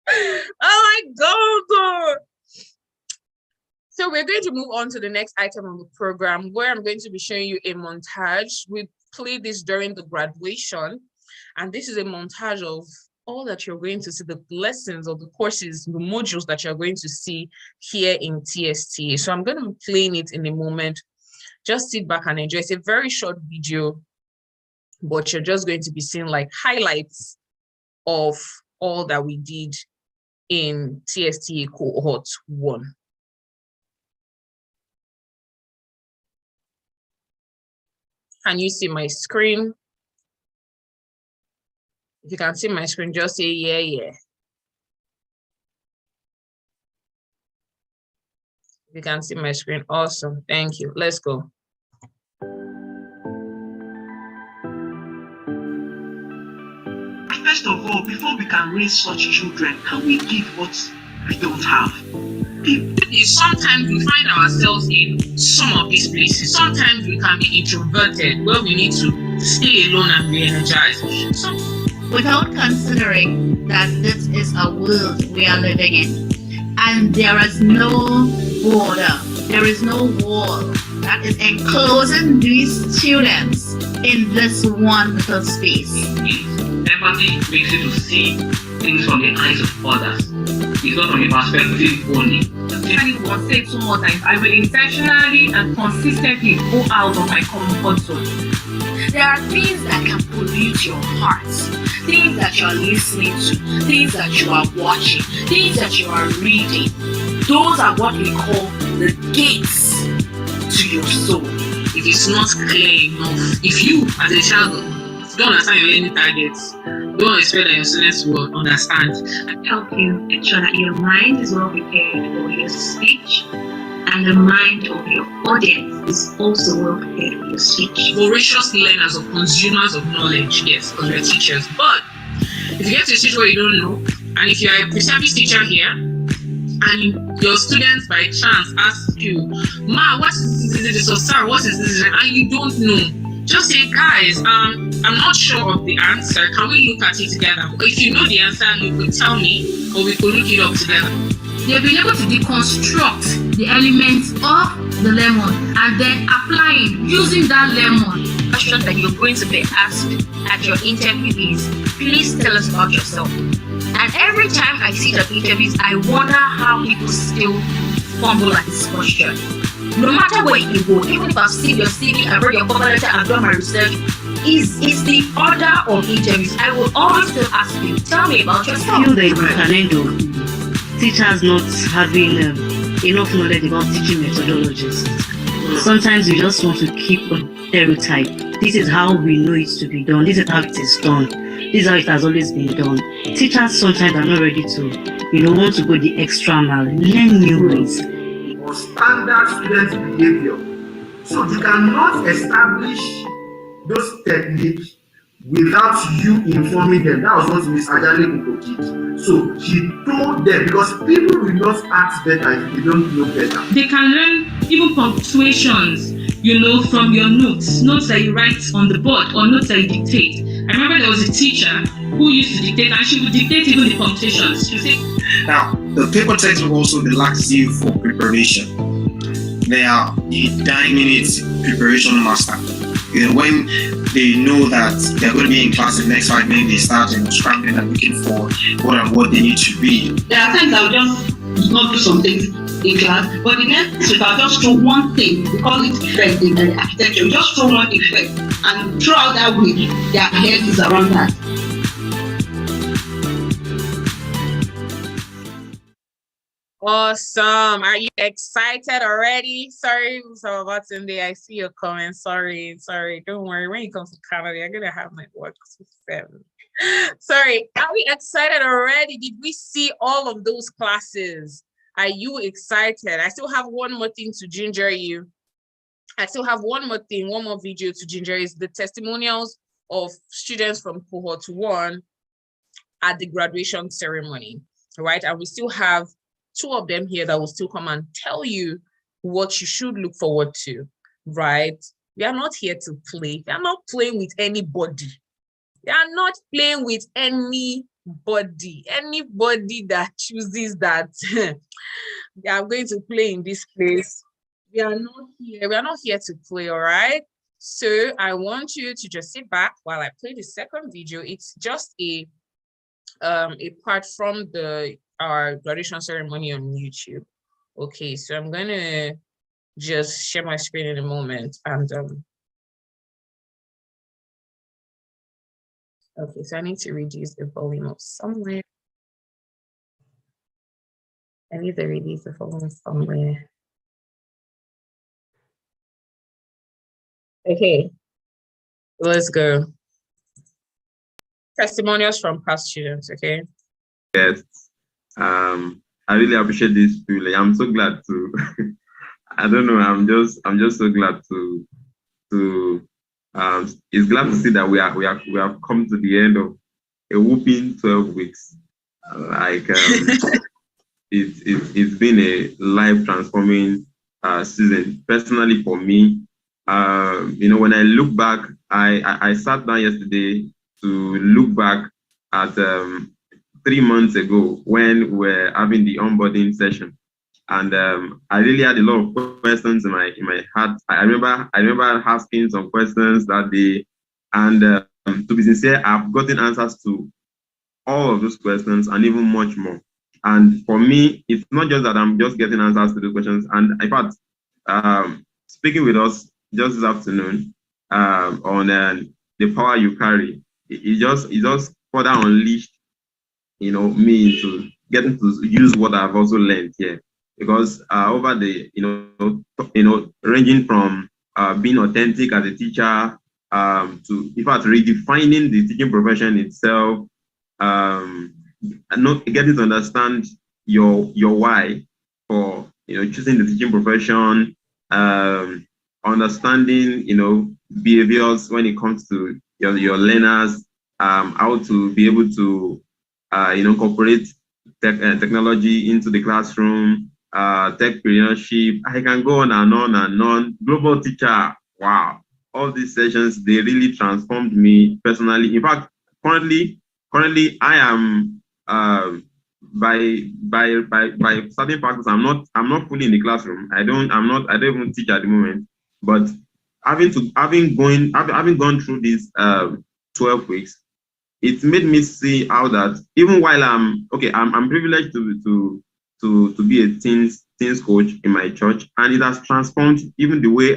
Oh my God. So we're going to move on to the next item on the program, where I'm going to be showing you a montage. We played this during the graduation, and this is a montage of all that you're going to see, the lessons or the courses, the modules that you're going to see here in TSTA. So I'm going to be playing it in a moment. Just sit back and enjoy. It's a very short video, but you're just going to be seeing like highlights of all that we did in TSTA cohort 1. Can you see my screen? If you can see my screen, just say yeah. If you can see my screen, awesome. Thank you. Let's go. First of all, before we can raise such children, can we give what we don't have? Sometimes we find ourselves in some of these places. Sometimes we can be introverted, where we need to stay alone and be energized. without considering that this is a world we are living in. And there is no border, there is no wall that is enclosing these students in this one little space. Empathy makes you to see things from the eyes of others. It's not from the perspective only. And it was said 2 more times, I will intentionally and consistently go out of my comfort zone. There are things that can pollute your heart, things that you are listening to, things that you are watching, things that you are reading. Those are what we call the gates to your soul. If it's not clear enough, if you as a child don't understand your learning targets, don't expect that your students will understand. Help you ensure that your mind is well prepared for your speech, and the mind of your audience is also well prepared for your speech. Voracious learners or consumers of knowledge, yes, because we're teachers. But if you get to a stage where you don't know, and if you're a pre-service teacher here, and your students by chance ask you, Ma, what is this? Or sir, what is this? And you don't know, just say, guys, I'm not sure of the answer. Can we look at it together? Or if you know the answer, you could tell me, or we could look it up together. They've been able to deconstruct the elements of the lemon and then applying using that lemon. Question that you're going to be asked at your interview is, please tell us about yourself. And every time I see the interviews, I wonder how people still fumble at this question. No matter where you go, even if I've seen your CV, I've read your cover letter, I've done my research, is the order of interviews. I will always still ask you, tell me about yourself. I feel that we can end of teachers not having enough knowledge about teaching methodologies. Sometimes we just want to keep a stereotype. This is how we know it to be done. This is how it is done. This is how it has always been done. Teachers sometimes are not ready to, want to go the extra mile, learn new ways. Or standard student behavior. So you cannot establish those techniques without you informing them. That was what Ms. Ajale did. So she told them, because people will not act better if they don't know better. They can learn even punctuations, from your notes that you write on the board or notes that you dictate. I remember there was a teacher who used to dictate, and she would dictate even the punctuations. She would say, now, the paper textbook also relaxes you for preparation. They are a 9-minute preparation master. When they know that they're going to be in class in the next 5 minutes, they start scrambling and looking for what they need to be. There are times I will just not do something in class, but the next week I'll just throw one thing, we call it effect in the architecture, we just throw one effect, and throughout that week, their head is around that. Awesome. Are you excited already? Sorry, so about Sunday. I see your comments. Sorry. Don't worry. When it comes to Canada, I'm gonna have my work to 7. Sorry. Are we excited already? Did we see all of those classes? Are you excited? I still have one more thing to ginger you. I still have one more video to ginger is the testimonials of students from cohort 1 at the graduation ceremony, right? And we still have 2 of them here that will still come and tell you what you should look forward to, right? We are not here to play. We are not playing with anybody. We are not playing with anybody that chooses that they are going to play in this place. We are not here to play, all right? So I want you to just sit back while I play the second video. It's just a part from our graduation ceremony on YouTube. Okay, so I'm gonna just share my screen in a moment, and okay, so I need to reduce the volume of somewhere. I need to reduce the volume somewhere. Okay, let's go. Testimonials from past students, okay? Yes. I really appreciate this privilege. I'm so glad to I don't know, I'm just so glad to it's glad to see that we have come to the end of a whooping 12 weeks. It's been a life transforming season personally for me. When I look back, I sat down yesterday to look back at 3 months ago when we're having the onboarding session. And I really had a lot of questions in my heart. I remember asking some questions that day, and to be sincere, I've gotten answers to all of those questions and even much more. And for me, it's not just that I'm just getting answers to the questions. And in fact, speaking with us just this afternoon on the power you carry, it just further unleashed, me into getting to use what I've also learned here. Because over the, ranging from being authentic as a teacher to, in fact, redefining the teaching profession itself, and not getting to understand your why for choosing the teaching profession, understanding behaviors when it comes to your learners, how to be able to incorporate technology into the classroom, techpreneurship. I can go on and on and on. Global teacher, wow! All these sessions, they really transformed me personally. In fact, currently I am by certain factors, I'm not fully in the classroom. I don't even teach at the moment. But having gone through these 12 weeks, it made me see how that even while I'm privileged to be a teens coach in my church, and it has transformed even the way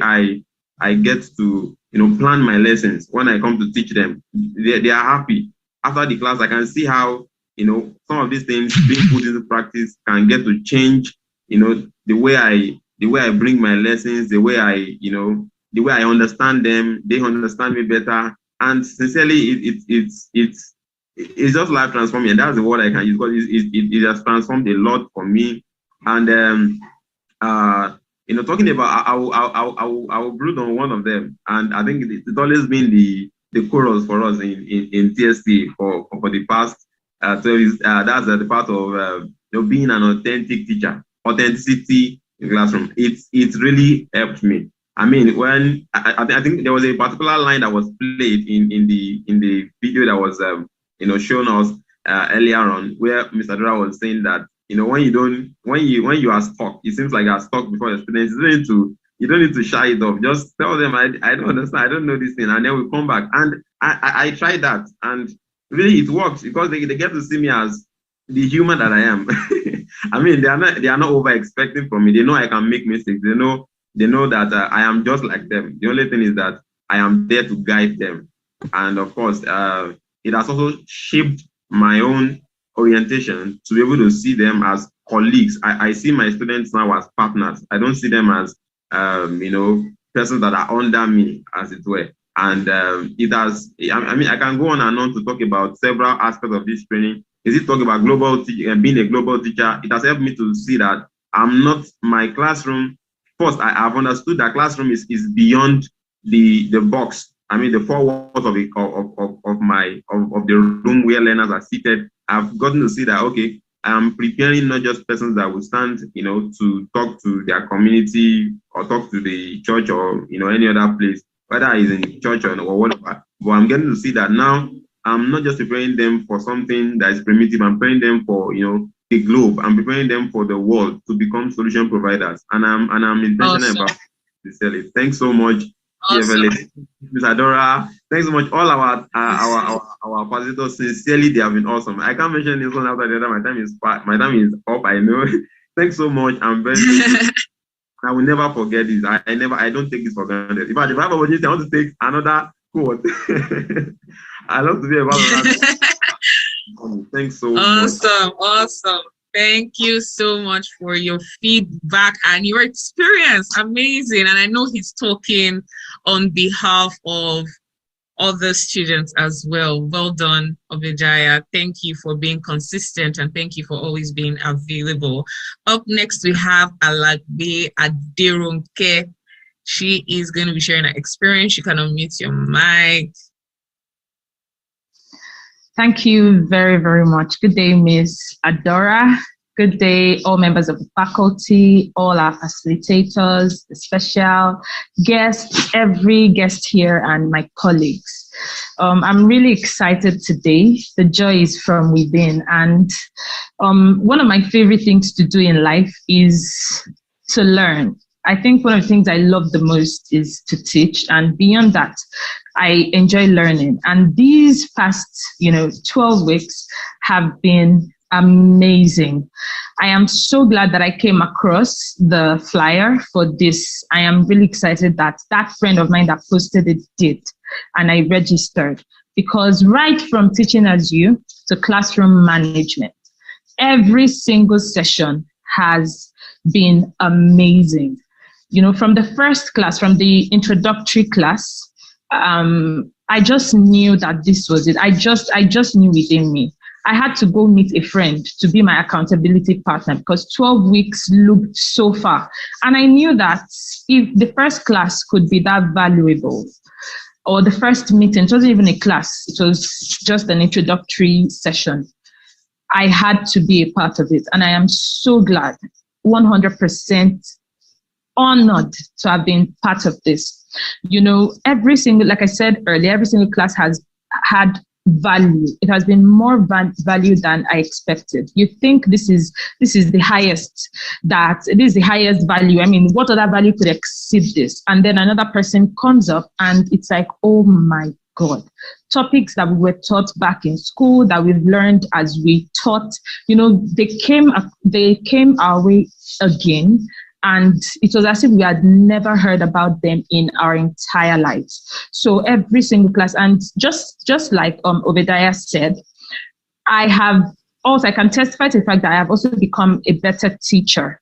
I get to plan my lessons when I come to teach them. They are happy. After the class, I can see how some of these things being put into practice can get to change the way I bring my lessons, the way I understand them. They understand me better, and sincerely, it's just life transforming, and that's the word I can use, because it has transformed a lot for me. And talking about, I will brood on one of them, and I think it's always been the chorus for us in TSC for the past 12 years. That's the part of being an authentic teacher, authenticity in classroom. It's really helped me. I mean, when I think there was a particular line that was played in the video that was shown us earlier on, where Mr. Dora was saying that when you are stuck, it seems like you are stuck before your students. You don't need to shy it off. Just tell them, I don't understand, I don't know this thing, and then we come back. And I tried that, and really it works, because they get to see me as the human that I am. I mean, they are not over expecting from me. They know I can make mistakes. They know that I am just like them. The only thing is that I am there to guide them. And of course, it has also shaped my own orientation to be able to see them as colleagues. I see my students now as partners. I don't see them as persons that are under me, as it were. And it has, I mean, I can go on and on to talk about several aspects of this training. Is it talking about being a global teacher? It has helped me to see that I'm not my classroom. First, I've understood that classroom is beyond the box. I mean, the four walls of the room where learners are seated. I've gotten to see that, okay, I'm preparing not just persons that will stand, to talk to their community or talk to the church or, any other place, whether it's in church or whatever. But I'm getting to see that now I'm not just preparing them for something that is primitive. I'm preparing them for, the globe. I'm preparing them for the world to become solution providers. And I'm intentional about this. Thanks so much. Awesome. Ms. Adora, thanks so much. All our facilitators, sincerely, they have been awesome. I can't mention this one after the other. My time is up. I know. Thanks so much. I'm very. I will never forget this. I don't take this for granted. If I have opportunity, I want to take another quote. I love to be about that. Thanks so much. Awesome. Thank you so much for your feedback and your experience. Amazing. And I know he's talking on behalf of other students as well. Well done, Obadiah. Thank you for being consistent, and thank you for always being available. Up next, we have Alagbe Aderonke. She is going to be sharing her experience. You can unmute your mic. Thank you very, very much. Good day, Ms. Adora. Good day, all members of the faculty, all our facilitators, the special guests, every guest here, and my colleagues. I'm really excited today. The joy is from within. And one of my favorite things to do in life is to learn. I think one of the things I love the most is to teach. And beyond that, I enjoy learning. And these past, 12 weeks have been amazing. I am so glad that I came across the flyer for this. I am really excited that that friend of mine that posted it did, and I registered, because right from teaching as you to classroom management, every single session has been amazing. From the first class, from the introductory class, I just knew that this was it. I just knew within me. I had to go meet a friend to be my accountability partner, because 12 weeks looked so far. And I knew that if the first class could be that valuable, or the first meeting, it wasn't even a class, it was just an introductory session, I had to be a part of it. And I am so glad, 100% honored to have been part of this. Every single, like I said earlier, every single class has had value. It has been more value than I expected. You think this is the highest, that it is the highest value. I mean, what other value could exceed this? And then another person comes up and it's like, oh my God, topics that we were taught back in school, that we've learned as we taught, they came our way again. And it was as if we had never heard about them in our entire lives. So every single class, and just like Obadiah said, I can testify to the fact that I have also become a better teacher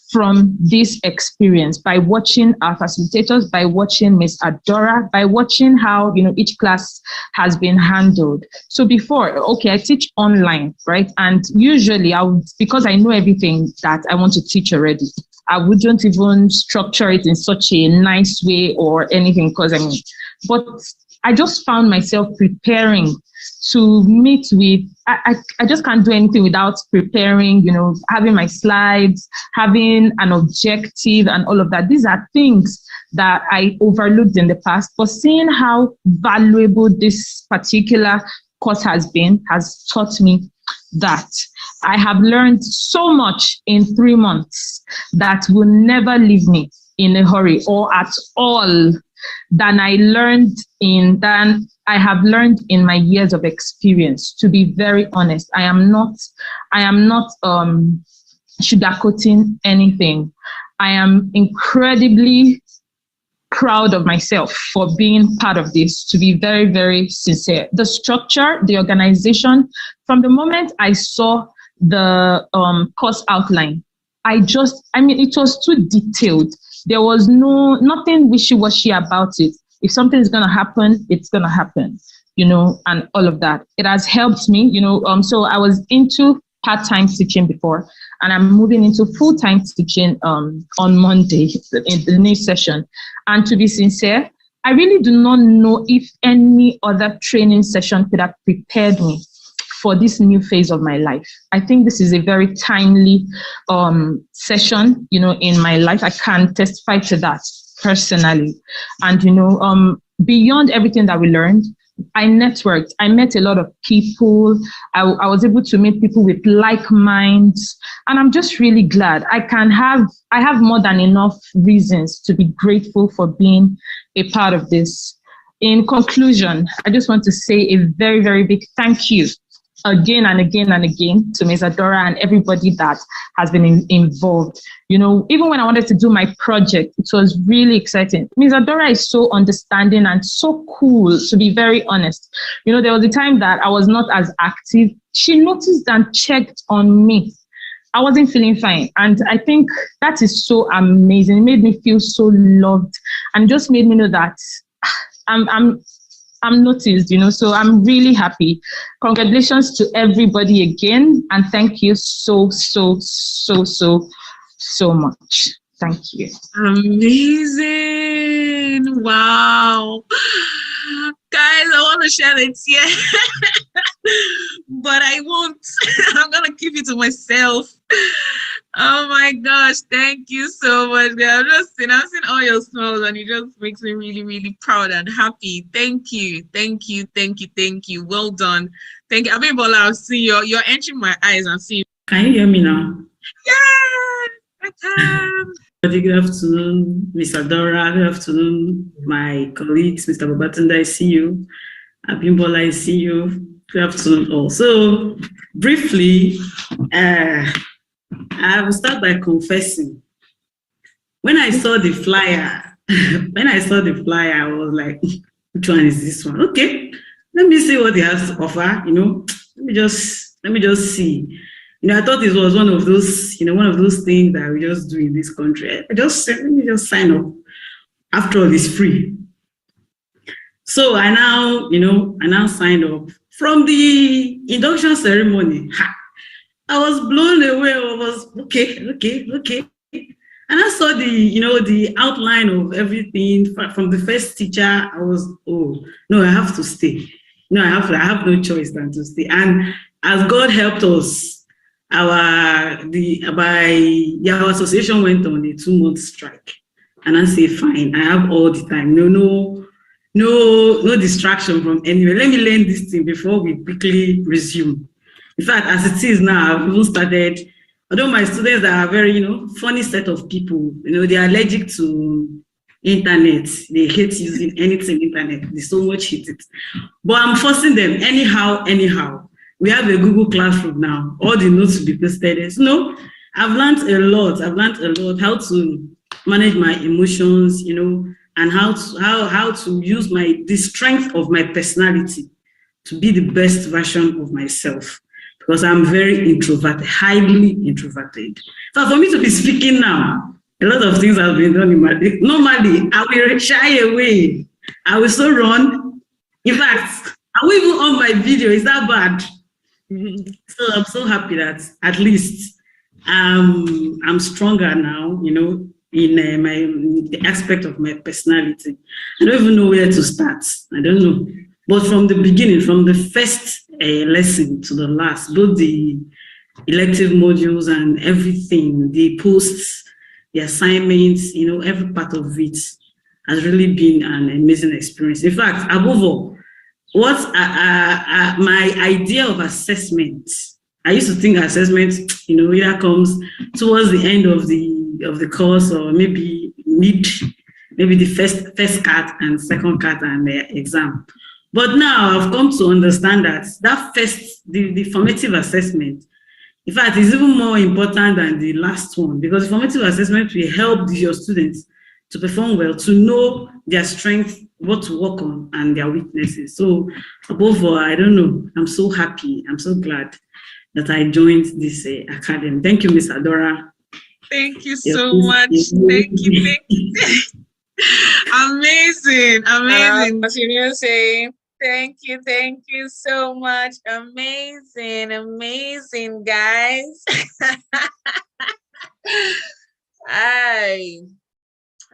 from this experience, by watching our facilitators, by watching Miss Adora, by watching how each class has been handled. So before, I teach online, right? And usually because I know everything that I want to teach already, I wouldn't even structure it in such a nice way or anything, but I just found myself preparing to meet with, I just can't do anything without preparing, having my slides, having an objective and all of that. These are things that I overlooked in the past, but seeing how valuable this particular course has taught me that I have learned so much in 3 months that will never leave me in a hurry or at all than I have learned in my years of experience. To be very honest, I am not sugarcoating anything. I am incredibly proud of myself for being part of this, to be very, very sincere. The structure, the organization, from the moment I saw the course outline, it was too detailed. There was nothing wishy-washy about it. If something is going to happen, it's going to happen, and all of that. It has helped me, so I was into part-time teaching before, and I'm moving into full-time teaching on Monday in the new session. And to be sincere, I really do not know if any other training session could have prepared me for this new phase of my life. I think this is a very timely session, in my life. I can testify to that personally. And, beyond everything that we learned, I networked. I met a lot of people. I was able to meet people with like minds. And I'm just really glad I have more than enough reasons to be grateful for being a part of this. In conclusion, I just want to say a very, very big thank you again and again and again to Ms. Adora and everybody that has been involved. Even when I wanted to do my project, it was really exciting. Ms. Adora is so understanding and so cool, to be very honest. There was a time that I was not as active. She noticed and checked on me. I wasn't feeling fine. And I think that is so amazing. It made me feel so loved and just made me know that I'm noticed, so I'm really happy. Congratulations to everybody again. And thank you so much. Thank you. Amazing. Wow. Guys, I want to share it here, but I won't. I'm going to keep it to myself. Oh my gosh, thank you so much. I'm seeing all your smiles and it just makes me really, really proud and happy. Thank you. Thank you. Thank you. Thank you. Well done. Thank you. Abimbola, I'll see you. You're entering my eyes and see you. Can you hear me now? Yeah, I can. Good afternoon, Miss Adora. Good afternoon, my colleagues, Mr. Babatunda, I see you. Abimbola, I see you. Good afternoon all. So, briefly, I will start by confessing. When I saw the flyer, I was like, which one is this one? Okay, let me see what he has to offer. Let me just see. I thought it was one of those things that we just do in this country. Let me just sign up. After all, it's free. So I now signed up. From the induction ceremony, I was blown away. I was okay. And I saw the outline of everything from the first teacher. I was, oh no, I have to stay. No, I have no choice than to stay. And as God helped us, our association went on a 2-month strike. And I say, fine, I have all the time. No distraction from anywhere. Let me learn this thing before we quickly resume. In fact, as it is now, I've even started, although my students are a very, funny set of people, they are allergic to internet. They hate using anything internet. They so much hate it. But I'm forcing them anyhow. We have a Google Classroom now. All the notes will be posted. I've learned a lot. How to manage my emotions, and how to use the strength of my personality to be the best version of myself. Because I'm very introverted, highly introverted. So for me to be speaking now, a lot of things have been done in my day. Normally, I will shy away. I will so run. In fact, I will even on my video. Is that bad? So I'm so happy that at least I'm stronger now, in the aspect of my personality. I don't even know where to start. I don't know. But from the beginning, from the first lesson to the last, both the elective modules and everything, the posts, the assignments, every part of it has really been an amazing experience. In fact, above all, what my idea of assessment, I used to think assessment, either comes towards the end of the course or maybe the first cut and second cut and the exam. But now I've come to understand that first, the formative assessment, in fact, is even more important than the last one, because the formative assessment will help your students to perform well, to know their strengths, what to work on, and their weaknesses. So above all, I don't know, I'm so happy, I'm so glad that I joined this academy. Thank you, Ms. Adora. Thank you so much. Thank you. Amazing. As you saying, thank you so much. Amazing, guys.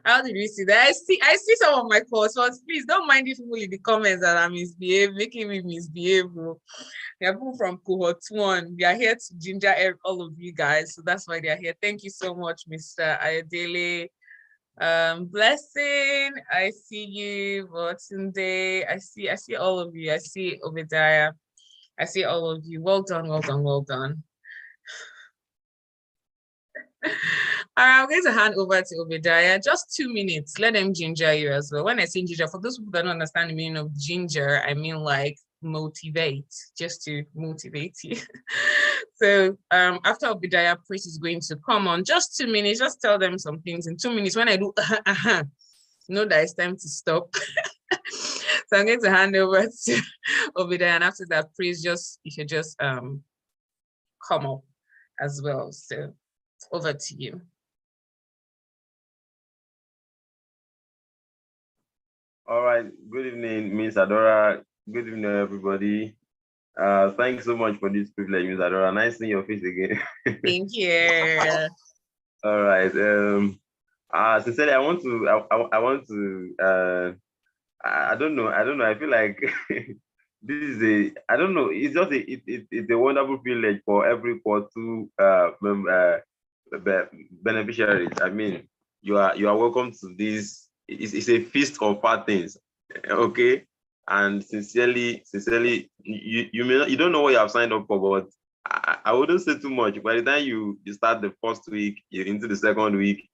How did we see that? I see some of my coursework. Please don't mind if people in the comments that I misbehave, making me misbehave. They are people from cohort 1. They are here to ginger all of you guys, so that's why they are here. Thank you so much, Mr. Ayodele. Blessing, I see you. Botunde, I see all of you. I see Obadiah. I see all of you. Well done. All right, I'm going to hand over to Obadiah. Just 2 minutes. Let them ginger you as well. When I say ginger, for those people that don't understand the meaning of ginger, I mean like motivate, just to motivate you. So after Obadiah, Priest is going to come on. Just 2 minutes. Just tell them some things in 2 minutes. When I do, know that it's time to stop. So I'm going to hand over to Obadiah, and after that, Priest, you should just come up as well. So over to you. All right. Good evening, Ms. Adora. Good evening, everybody. Thanks so much for this privilege, Ms. Adora. Nice seeing your face again. Thank you. All right. Sincerely, I want to. I don't know. I feel like this is I don't know. It's just it's a wonderful privilege for every core 2 member, beneficiaries. I mean, you are welcome to this. It's a feast of fat things, okay? And sincerely, you don't know what you have signed up for, but I wouldn't say too much. By the time you start the first week, you're into the second week,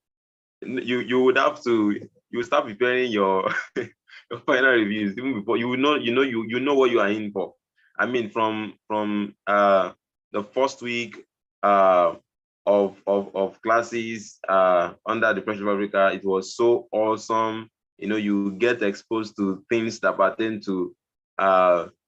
you would have to start preparing your your final reviews even before you know what you are in for. I mean, from the first week of classes under the Pressure of Africa, it was so awesome. You get exposed to things that pertain to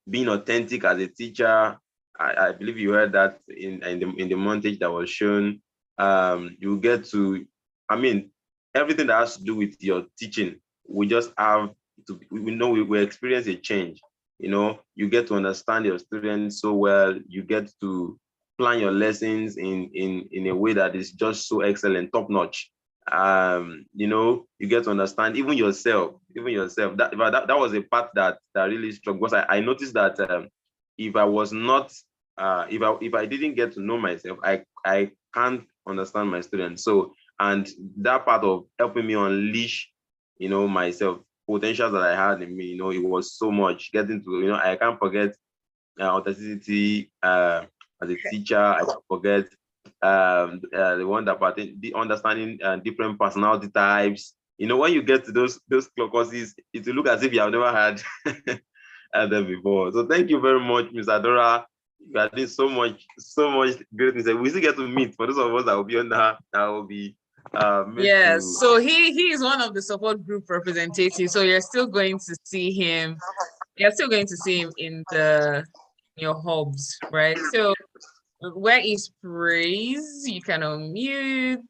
being authentic as a teacher. I believe you heard that in the montage that was shown. You get to, I mean, everything that has to do with your teaching, we just have to, we experience a change. You get to understand your students so well. You get to plan your lessons in a way that is just so excellent, top notch. You get to understand even yourself. That was a part that really struck, because I noticed that if I was not if I didn't get to know myself, I can't understand my students. So, and that part of helping me unleash myself, potentials that I had in me, it was so much. Getting to, I can't forget authenticity as a teacher. I can't forget the one that the understanding different personality types. When you get to those courses, it will look as if you have never had them before. So thank you very much, Ms. Adora. You are doing so much great things. We still get to meet. For those of us that will be on that will be yes. So he is one of the support group representatives. So you're still going to see him. You're still going to see him in your hubs, right? So where is Praise? You can unmute.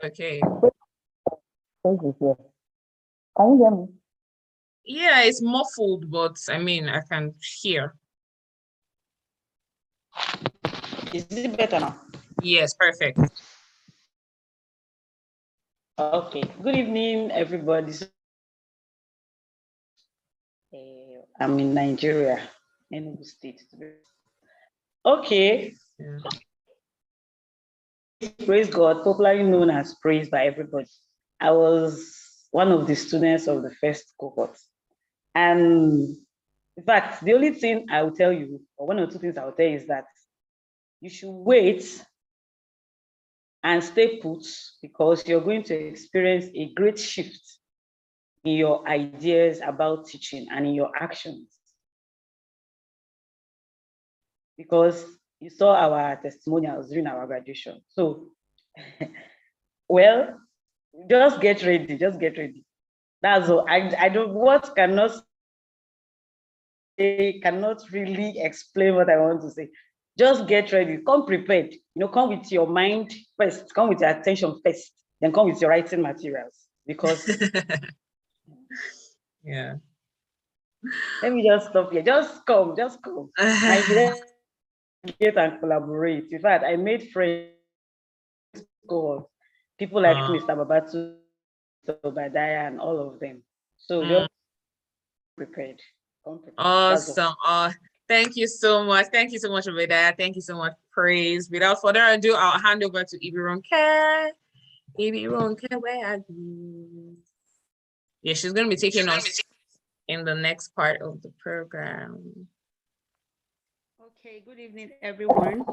Okay. Can you hear me? Yeah, it's muffled, but I mean, I can hear. Is it better now? Yes, perfect. Okay. Good evening, everybody. I'm in Nigeria, Enugu State. Okay. Yeah. Praise God, popularly known as Praise by everybody. I was one of the students of the first cohort. And in fact, the only thing I will tell you, or one or two things I will tell you, is that you should wait and stay put, because you're going to experience a great shift in your ideas about teaching and in your actions. Because you saw our testimonials during our graduation. So, well, just get ready, That's all. I don't, what cannot really explain what I want to say. Just get ready, come prepared, come with your mind first, come with your attention first, then come with your writing materials, because yeah. Let me just stop here. Just come. I get and collaborate. In fact, I made friends, people like Mr. Babatu, Obadiah, and all of them. So just prepared. Awesome. Thank you so much. Thank you so much, Obadiah. Thank you so much, Praise. Without further ado, I'll hand over to Ibironke. Ibironke, where are you? Yeah, she's going to be taking us in the next part of the program. Okay, good evening, everyone.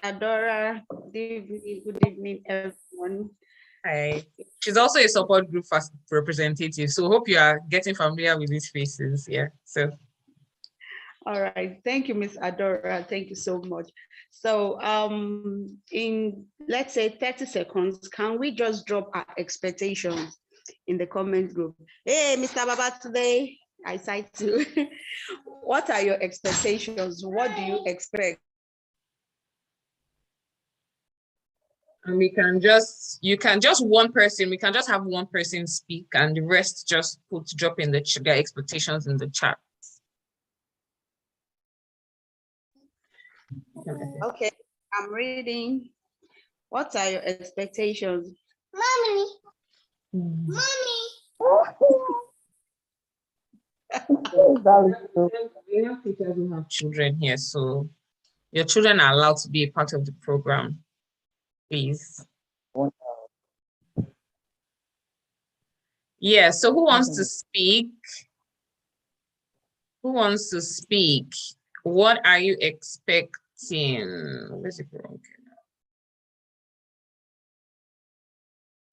Adora, good evening, everyone. Hi. She's also a support group representative, so hope you are getting familiar with these faces. Yeah, so. All right, thank you, Ms. Adora. Thank you so much. So in, let's say, 30 seconds, can we just drop our expectations in the comment group? Hey, Mr. Baba, today I cite you. What are your expectations? What do you expect? And we can just, we can just have one person speak and the rest just drop in their expectations in the chat. Okay, I'm reading. What are your expectations? Mommy. Mommy. We have teachers who have children here, so your children are allowed to be a part of the program, please. Yeah, so who wants to speak? Who wants to speak? What are you expecting? Where's it from?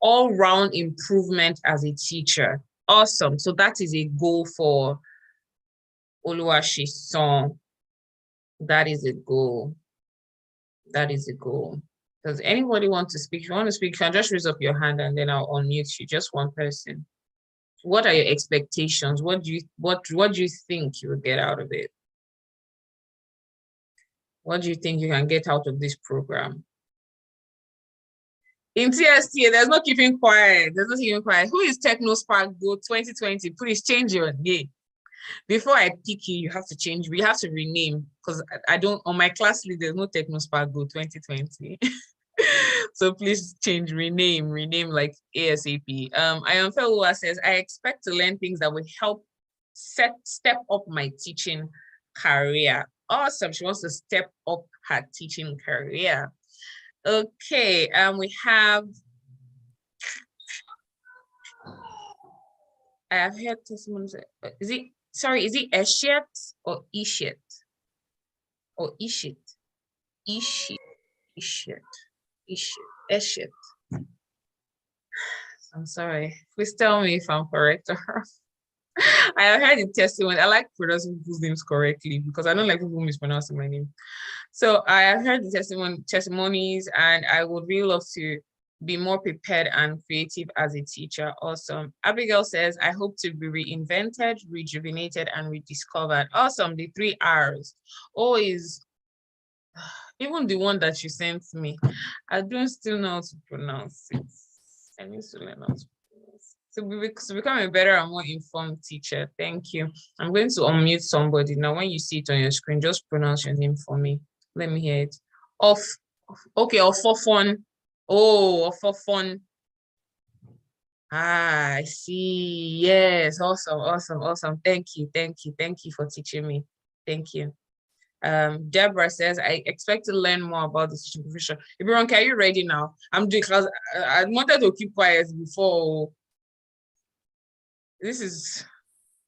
All-round improvement as a teacher. Awesome. So that is a goal for Oluwashi's song. That is a goal. That is a goal. Does anybody want to speak? If you want to speak, you can just raise up your hand and then I'll unmute you. Just one person. What are your expectations? What do you think you will get out of it? What do you think you can get out of this program? In TST, there's no keeping quiet. There's no keeping quiet. Who is TechnoSpark Go 2020? Please change your name. Before I pick you, you have to change. We have to rename because I don't, on my class list, there's no TechnoSpark Go 2020. So please change, rename like ASAP. Ayonfelua says, I expect to learn things that will help step up my teaching career. Awesome. She wants to step up her teaching career. Okay, we have, I have heard testimonies. Is it Eshet or Ishet? Or Ishit? Eshet. I'm sorry. Please tell me if I'm correct or wrong. I have heard the testimony. I like pronouncing people's names correctly because I don't like people mispronouncing my name. So I have heard the testimonies, and I would really love to be more prepared and creative as a teacher. Awesome. Abigail says, I hope to be reinvented, rejuvenated, and rediscovered. Awesome. The 3 R's. O is even the one that you sent me. I don't still know how to pronounce it. I need to learn how to. To become a better and more informed teacher. Thank you. I'm going to unmute somebody. Now, when you see it on your screen, just pronounce your name for me. Let me hear it. Okay, Ofofon. Oh, Ofofon. Ah, I see. Yes, awesome. Thank you for teaching me. Thank you. Deborah says, I expect to learn more about the teaching profession. Everyone, are you ready now? I'm doing because I wanted to keep quiet before. This is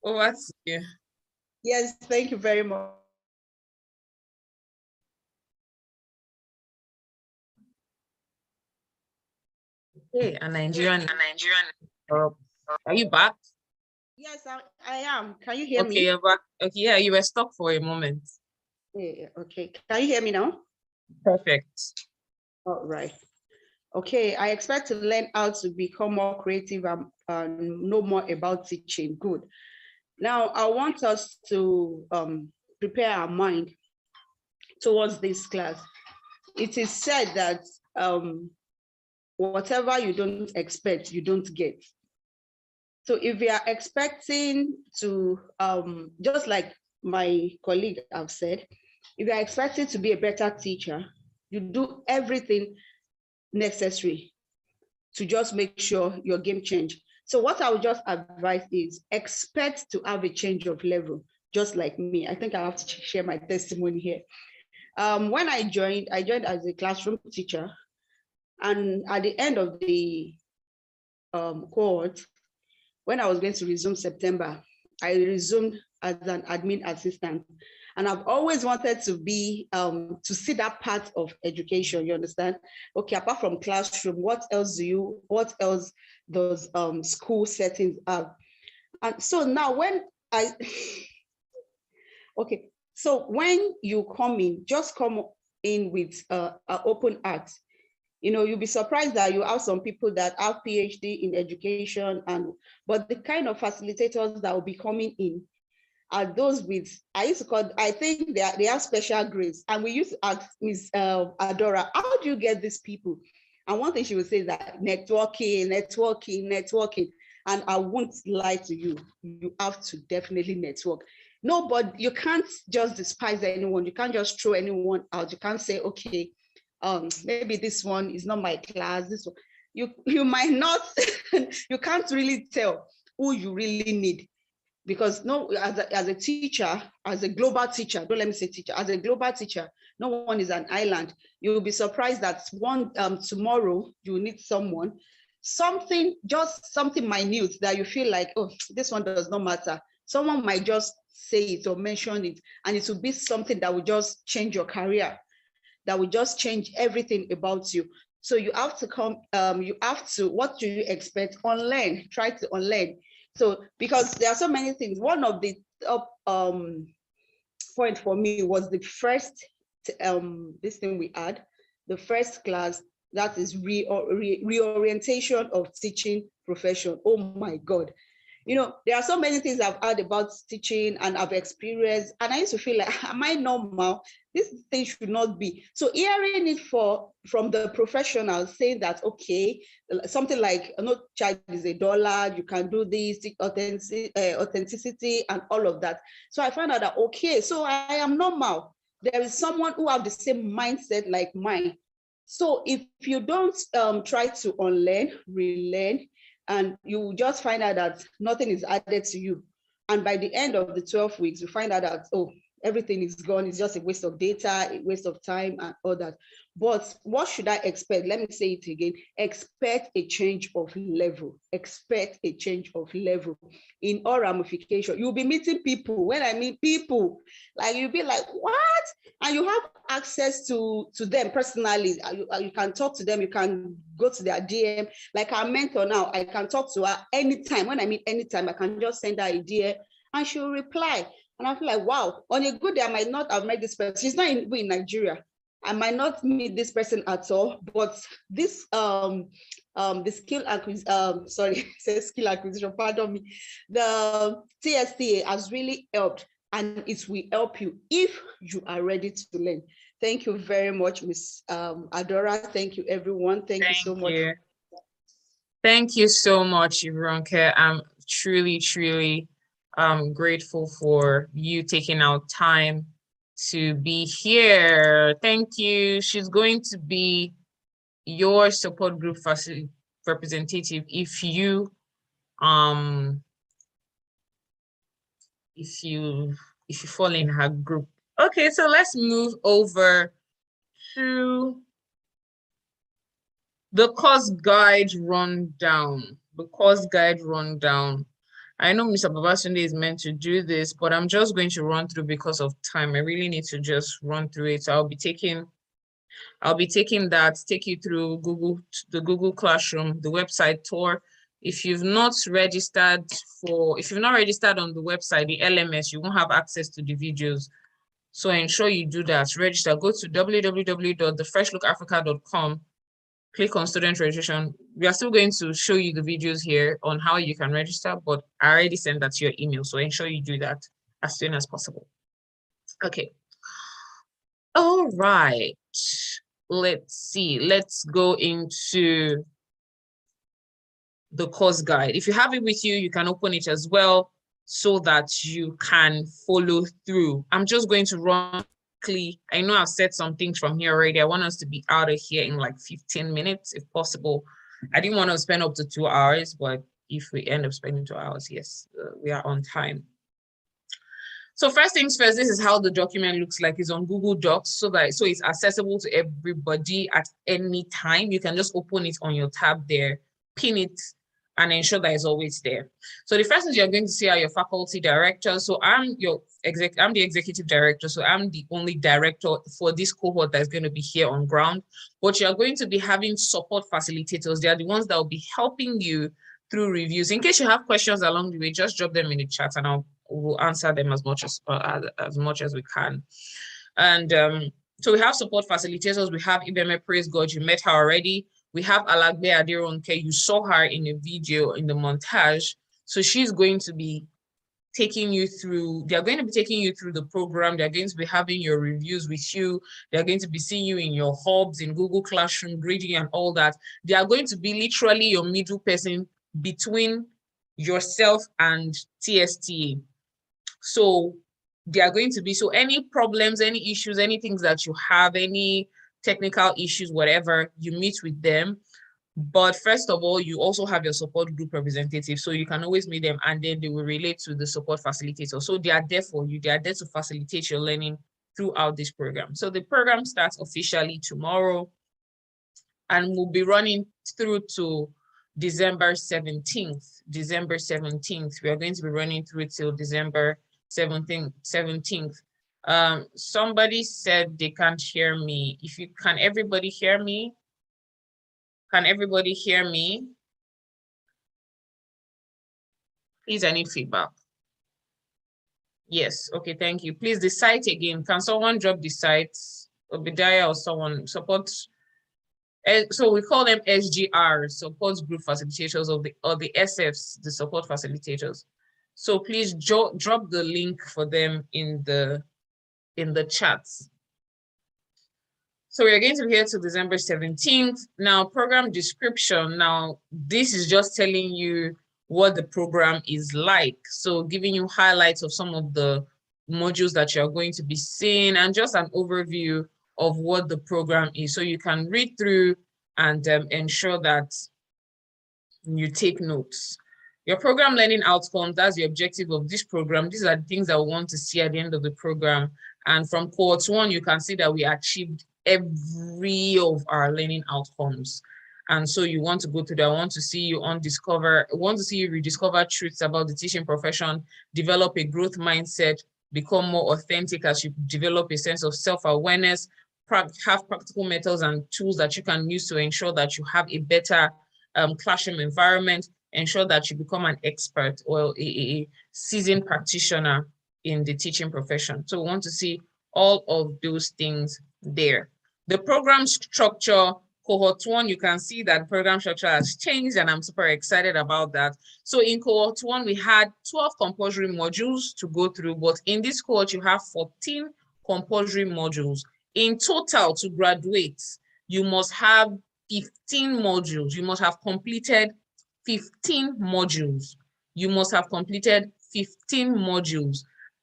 over to you. Yes, thank you very much. Okay, a Nigerian. Are you back? Yes, I am. Can you hear me? Okay, you're back. Okay, yeah, you were stuck for a moment. Yeah, okay. Can you hear me now? Perfect. All right. Okay, I expect to learn how to become more creative and know more about teaching. Good. Now, I want us to prepare our mind towards this class. It is said that whatever you don't expect, you don't get. So if you are expecting to, just like my colleague have said, if you are expecting to be a better teacher, you do everything necessary to just make sure your game change. So what I would just advise is expect to have a change of level, just like me. I think I have to share my testimony here. When I joined as a classroom teacher, and at the end of the cohort, when I was going to resume September, I resumed as an admin assistant. And I've always wanted to be, to see that part of education, you understand? Okay, apart from classroom, what else does school settings have? And so now when okay, so when you come in, just come in with an open heart. You know, you'll be surprised that you have some people that have PhD in education, but the kind of facilitators that will be coming in are those with, I think they have special grades. And we used to ask Ms. Adora, how do you get these people? And one thing she would say is that networking. And I won't lie to you, you have to definitely network. No, but you can't just despise anyone. You can't just throw anyone out. You can't say, okay, maybe this one is not my class. This one, you might not, you can't really tell who you really need. because no, as a teacher, as a global teacher, don't let me say teacher, as a global teacher, no one is an island. You will be surprised that tomorrow you need just something minute that you feel like, oh, this one does not matter. Someone might just say it or mention it, and it will be something that will just change your career, that will just change everything about you. So you have to what do you expect? Unlearn, try to unlearn. So, because there are so many things. One of the top point for me was the first, this thing we had, the first class, that is reorientation of teaching profession. Oh my God. You know, there are so many things I've heard about teaching and I've experienced, and I used to feel like, am I normal? This thing should not be. So hearing it from the professionals saying that, okay, something like, no charge is $1, you can do this, authenticity and all of that. So I found out that, okay, so I am normal. There is someone who have the same mindset like mine. So if you don't try to unlearn, relearn, and you just find out that nothing is added to you. And by the end of the 12 weeks, you find out that, oh, everything is gone. It's just a waste of data, a waste of time and all that. But what should I expect? Let me say it again. Expect a change of level. Expect a change of level in all ramifications. You'll be meeting people. When I mean people, like you'll be like, what? And you have access to them personally. You can talk to them. You can go to their DM. Like our mentor now, I can talk to her anytime. When I mean anytime, I can just send her a DM and she'll reply. And I feel like, wow, on a good day, I might not have met this person. She's not in Nigeria. I might not meet this person at all, but this the skill acquisition, pardon me, the TSTA has really helped, and it will help you if you are ready to learn. Thank you very much, Ms. Adora. Thank you, everyone. Thank you so much. Thank you so much, Ronke. I'm truly grateful for you taking out time to be here. Thank you. She's going to be your support group representative if you fall in her group. Okay, so let's move over to the course guide rundown. I know Mr. Babasunde is meant to do this, but I'm just going to run through because of time. I really need to just run through it. So I'll be taking that, take you through the Google Classroom, the website tour. If you've not registered on the website, the LMS, you won't have access to the videos. So ensure you do that. Register. Go to www.thefreshlookafrica.com. Click on student registration. We are still going to show you the videos here on how you can register, but I already sent that to your email. So ensure you do that as soon as possible. Okay. All right. Let's see. Let's go into the course guide. If you have it with you, you can open it as well so that you can follow through. I'm just going to run. I know I've said some things from here already. I want us to be out of here in like 15 minutes, if possible. I didn't want to spend up to 2 hours, but if we end up spending 2 hours, yes, we are on time. So first things first, this is how the document looks like. It's on Google Docs, so it's accessible to everybody at any time. You can just open it on your tab there, pin it, and ensure that it's always there. So the first things you're going to see are your faculty directors. So I'm the executive director. So I'm the only director for this cohort that's going to be here on ground. But you're going to be having support facilitators. They are the ones that will be helping you through reviews. In case you have questions along the way, just drop them in the chat and we'll answer them as much as we can. And so we have support facilitators. We have Ibeme, praise God, you met her already. We have Alagbe Adironke. You saw her in a video in the montage. So she's going to be taking you through, they're going to be taking you through the program. They're going to be having your reviews with you. They're going to be seeing you in your hubs, in Google Classroom, grading and all that. They are going to be literally your middle person between yourself and TSTA. So they are going to be, so any problems, any issues, any things that you have, any technical issues, whatever, you meet with them. But first of all, you also have your support group representative, so you can always meet them and then they will relate to the support facilitator. So they are there for you. They are there to facilitate your learning throughout this program. So the program starts officially tomorrow and will be running through to December 17th. December 17th. We are going to be running through till December 17th. Somebody said they can't hear me. Can everybody hear me? Can everybody hear me? Please, I need feedback. Yes, okay, thank you. Please, the site again. Can someone drop the site? Obadiah or someone support. So we call them SGR, support group facilitators, or the SFs, the support facilitators. So please drop the link for them in the chats. So we are going to be here till December 17th. Now, program description. Now, this is just telling you what the program is like. So giving you highlights of some of the modules that you're going to be seeing and just an overview of what the program is. So you can read through and ensure that you take notes. Your program learning outcomes, that's the objective of this program. These are the things that we want to see at the end of the program. And from cohort 1, you can see that we achieved every of our learning outcomes. And so you want to go through that. I want to see you rediscover truths about the teaching profession, develop a growth mindset, become more authentic as you develop a sense of self-awareness, have practical methods and tools that you can use to ensure that you have a better classroom environment, ensure that you become an expert or a seasoned practitioner in the teaching profession. So we want to see all of those things there. The program structure, cohort 1, you can see that program structure has changed and I'm super excited about that. So in cohort 1, we had 12 compulsory modules to go through, but in this cohort, you have 14 compulsory modules. In total, to graduate, you must have 15 modules. You must have completed 15 modules. You must have completed 15 modules.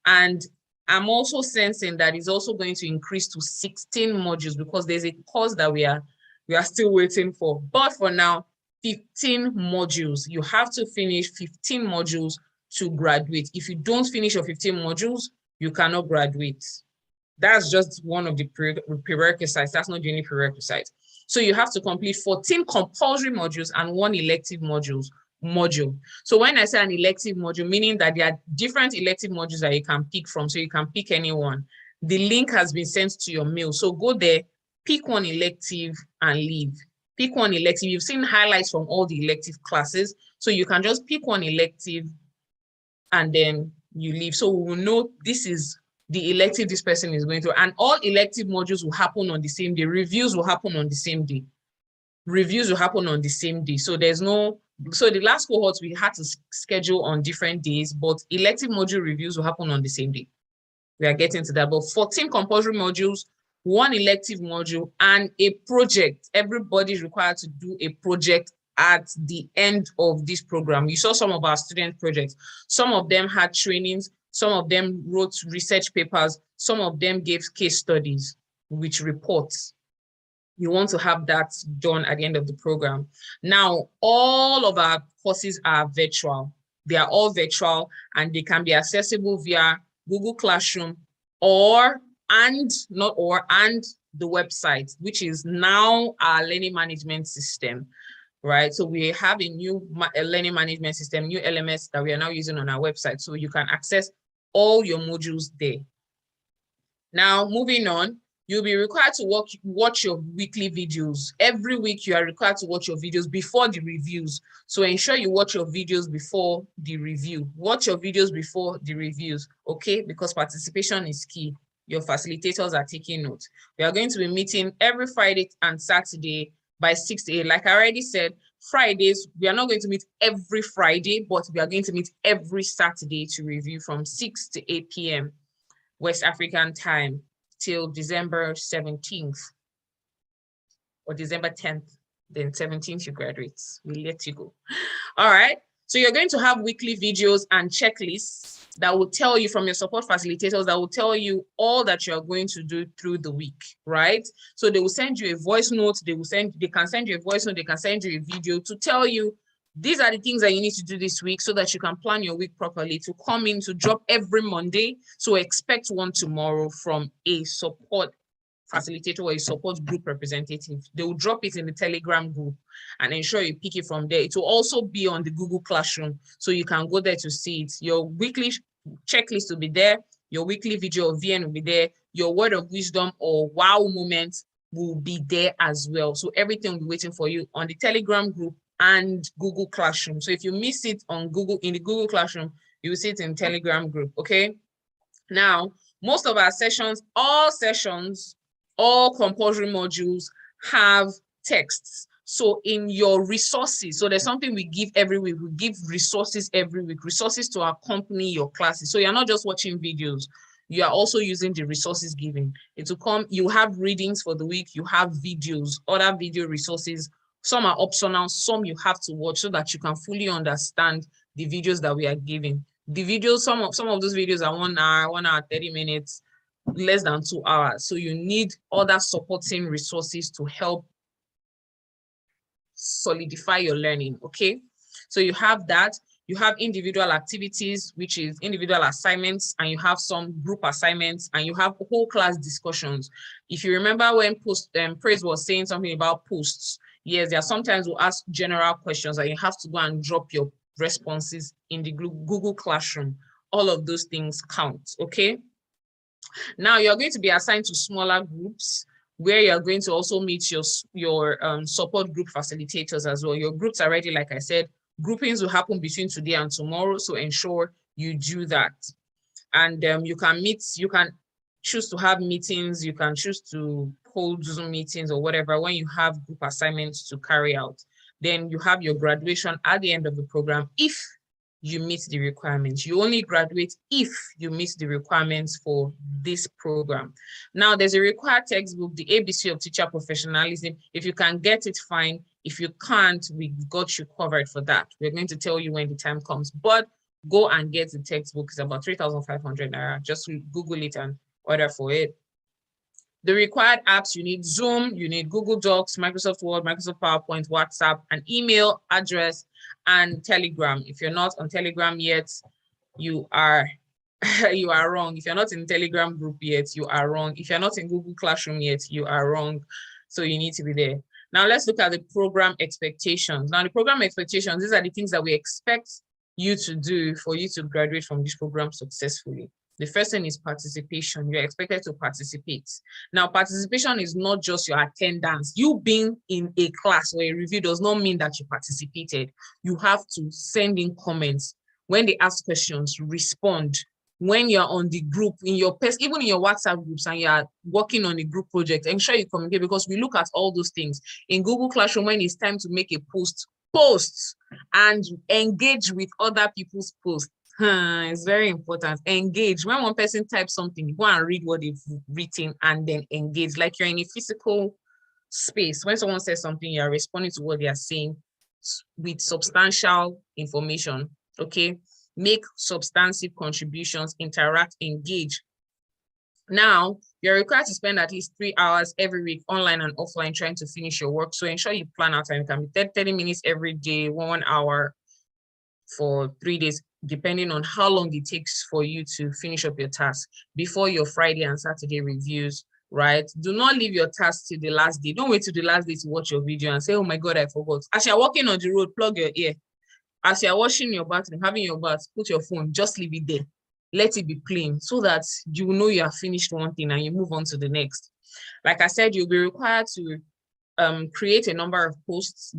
And I'm also sensing that it's also going to increase to 16 modules because there's a course that we are still waiting for. But for now, 15 modules. You have to finish 15 modules to graduate. If you don't finish your 15 modules, you cannot graduate. That's just one of the prerequisites. That's not the only prerequisite. So you have to complete 14 compulsory modules and 1 elective module. So when I say an elective module, meaning that there are different elective modules that you can pick from, so you can pick anyone. The link has been sent to your mail. So go there, pick one elective and leave. Pick one elective. You've seen highlights from all the elective classes. So you can just pick one elective and then you leave. So we will know this is the elective this person is going through. And all elective modules will happen on the same day. Reviews will happen on the same day. Reviews will happen on the same day. So so the last cohort we had to schedule on different days, but elective module reviews will happen on the same day. We are getting to that. But 14 compulsory modules, 1 elective module, and a project. Everybody is required to do a project at the end of this program. You saw some of our student projects. Some of them had trainings. Some of them wrote research papers. Some of them gave case studies with reports. You want to have that done at the end of the program. Now, all of our courses are virtual. They are all virtual and they can be accessible via Google Classroom and the website, which is now our learning management system, right? So we have a new learning management system, new LMS that we are now using on our website. So you can access all your modules there. Now, moving on, you'll be required to watch your weekly videos. Every week, you are required to watch your videos before the reviews. So ensure you watch your videos before the review. Watch your videos before the reviews, okay? Because participation is key. Your facilitators are taking notes. We are going to be meeting every Friday and Saturday by 6 to 8. Like I already said, Fridays, we are not going to meet every Friday, but we are going to meet every Saturday to review from 6 to 8 p.m. West African time till December 17th or December 10th. Then 17th you graduate. We'll let you go. All right. So you're going to have weekly videos and checklists that will tell you from your support facilitators that will tell you all that you're going to do through the week, right? So they will send you a voice note, they can send you a voice note, they can send you a video to tell you these are the things that you need to do this week so that you can plan your week properly, to come in to drop every Monday. So expect one tomorrow from a support facilitator or a support group representative. They will drop it in the Telegram group and ensure you pick it from there. It will also be on the Google Classroom, so you can go there to see it. Your weekly checklist will be there. Your weekly video of VN will be there. Your word of wisdom or wow moment will be there as well. So everything will be waiting for you on the Telegram group and Google Classroom. So if you miss it on Google, in the Google Classroom, you will see it in Telegram group, okay? Now, most of our sessions, all compulsory modules have texts. So in your resources, so there's something we give every week. We give resources every week, resources to accompany your classes. So you're not just watching videos, you are also using the resources given. It will come, you have readings for the week, you have videos, other video resources. Some are optional, some you have to watch so that you can fully understand the videos that we are giving. The videos, some of those videos are 1 hour, 30 minutes, less than 2 hours. So you need other supporting resources to help solidify your learning, okay? So you have that. You have individual activities, which is individual assignments, and you have some group assignments, and you have whole class discussions. If you remember when Praise was saying something about posts, yes, there are sometimes we'll ask general questions and you have to go and drop your responses in the Google Classroom. All of those things count, okay? Now you're going to be assigned to smaller groups where you're going to also meet your support group facilitators as well. Your groups are ready, like I said. Groupings will happen between today and tomorrow, so ensure you do that. And you can choose to have meetings, you can choose to hold Zoom meetings or whatever when you have group assignments to carry out. Then you have your graduation at the end of the program if you meet the requirements. You only graduate if you meet the requirements for this program. Now, there's a required textbook, the ABC of Teacher Professionalism. If you can get it, fine. If you can't, we've got you covered for that. We're going to tell you when the time comes, but go and get the textbook. It's about 3,500 naira. Just Google it and order for it. The required apps, you need Zoom, you need Google Docs, Microsoft Word, Microsoft PowerPoint, WhatsApp, an email address, and Telegram. If you're not on Telegram yet, you are wrong. If you're not in Telegram group yet, you are wrong. If you're not in Google Classroom yet, you are wrong. So you need to be there. Now let's look at the program expectations. Now the program expectations, these are the things that we expect you to do for you to graduate from this program successfully. The first thing is participation. You're expected to participate. Now, participation is not just your attendance. You being in a class or a review does not mean that you participated. You have to send in comments. When they ask questions, respond. When you're on the group, even in your WhatsApp groups and you're working on a group project, ensure you communicate, because we look at all those things. In Google Classroom, when it's time to make a post and engage with other people's posts. It's very important. Engage. When one person types something, go and read what they've written and then engage. Like you're in a physical space. When someone says something, you're responding to what they are saying with substantial information. Okay. Make substantive contributions, interact, engage. Now, you're required to spend at least 3 hours every week, online and offline, trying to finish your work. So ensure you plan out time. It can be 30 minutes every day, 1 hour for 3 days, depending on how long it takes for you to finish up your task before your Friday and Saturday reviews, right? Do not leave your task till the last day. Don't wait till the last day to watch your video and say, oh my God, I forgot. As you're walking on the road, plug your ear. As you're washing your bathroom, having your bath, put your phone, just leave it there. Let it be playing so that you know you have finished one thing and you move on to the next. Like I said, you'll be required to create a number of posts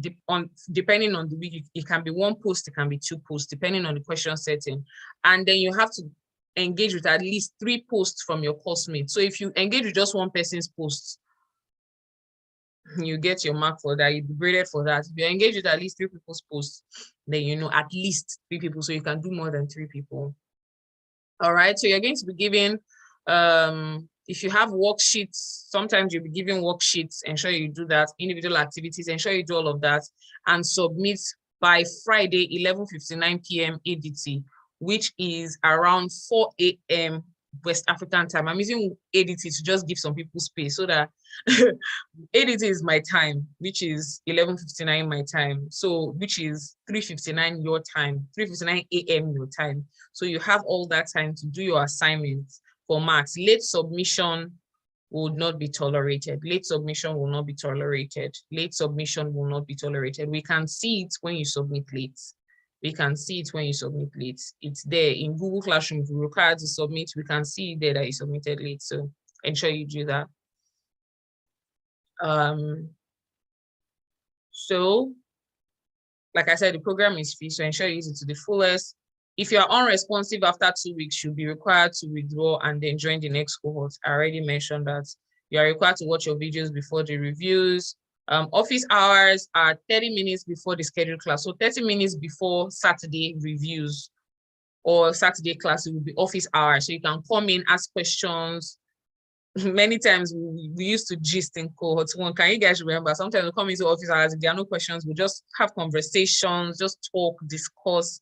depending on the week. It can be 1 post, it can be 2 posts, depending on the question setting. And then you have to engage with at least 3 posts from your course mates. So if you engage with just one person's post, you get your mark for that, you'll be graded for that. If you engage with at least 3 people's posts, then you know at least 3 people, so you can do more than 3 people. All right, so you're going to be given if you have worksheets, sometimes you'll be given worksheets. Ensure you do that. Individual activities, ensure you do all of that and submit by Friday, 11:59 p.m. ADT, which is around 4 a.m. West African time. I'm using ADT to just give some people space so that ADT is my time, which is 11:59 my time. So which is 3:59 your time, 3:59 a.m. your time. So you have all that time to do your assignments for marks. Late submission would not be tolerated. Late submission will not be tolerated. Late submission will not be tolerated. We can see it when you submit late. We can see it when you submit late. It's there in Google Classroom. If you're required to submit, we can see there that you submitted late. So ensure you do that. So, like I said, the program is free, so ensure you use it to the fullest. If you are unresponsive after 2 weeks, you'll be required to withdraw and then join the next cohort. I already mentioned that. You are required to watch your videos before the reviews. Office hours are 30 minutes before the scheduled class. So 30 minutes before Saturday reviews or Saturday class, it will be office hours. So you can come in, ask questions. Many times we used to gist in cohort 1. Can you guys remember? Sometimes we come into office hours, if there are no questions, we just have conversations, just talk, discuss,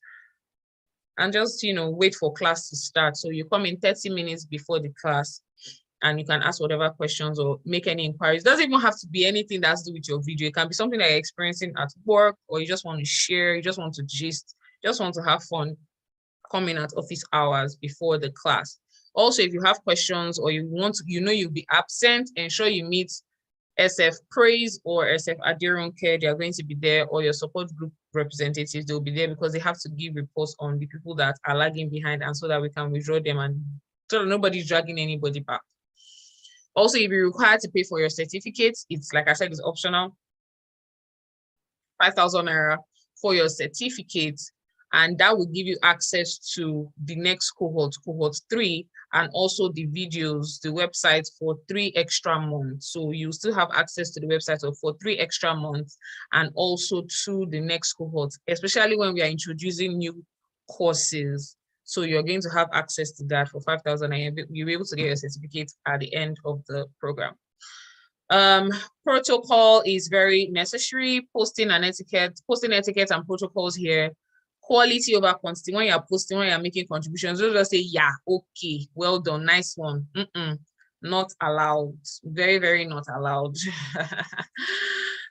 and just, you know, wait for class to start. So you come in 30 minutes before the class and you can ask whatever questions or make any inquiries. It doesn't even have to be anything that's to do with your video. It can be something that you're experiencing at work, or you just want to share, you just want to gist, just want to have fun. Come in at office hours before the class. Also, if you have questions or you want to, you know, you'll be absent, ensure you meet SF Praise or SF Adironke. They are going to be there, or your support group representatives, they'll be there because they have to give reports on the people that are lagging behind, and so that we can withdraw them and so that nobody's dragging anybody back. Also, if you're required to pay for your certificates, it's, like I said, it's optional. 5,000 naira for your certificates, and that will give you access to the next cohort, cohort 3, and also the videos, the website for 3 extra months. So you still have access to the website for 3 extra months, and also to the next cohort, especially when we are introducing new courses. So you're going to have access to that for 5,000, and you'll be able to get your certificate at the end of the program. Protocol is very necessary. Posting etiquette and protocols here. Quality over quantity. When you're posting, when you're making contributions, don't just say, yeah, okay, well done, nice one. Not allowed. Very, very not allowed.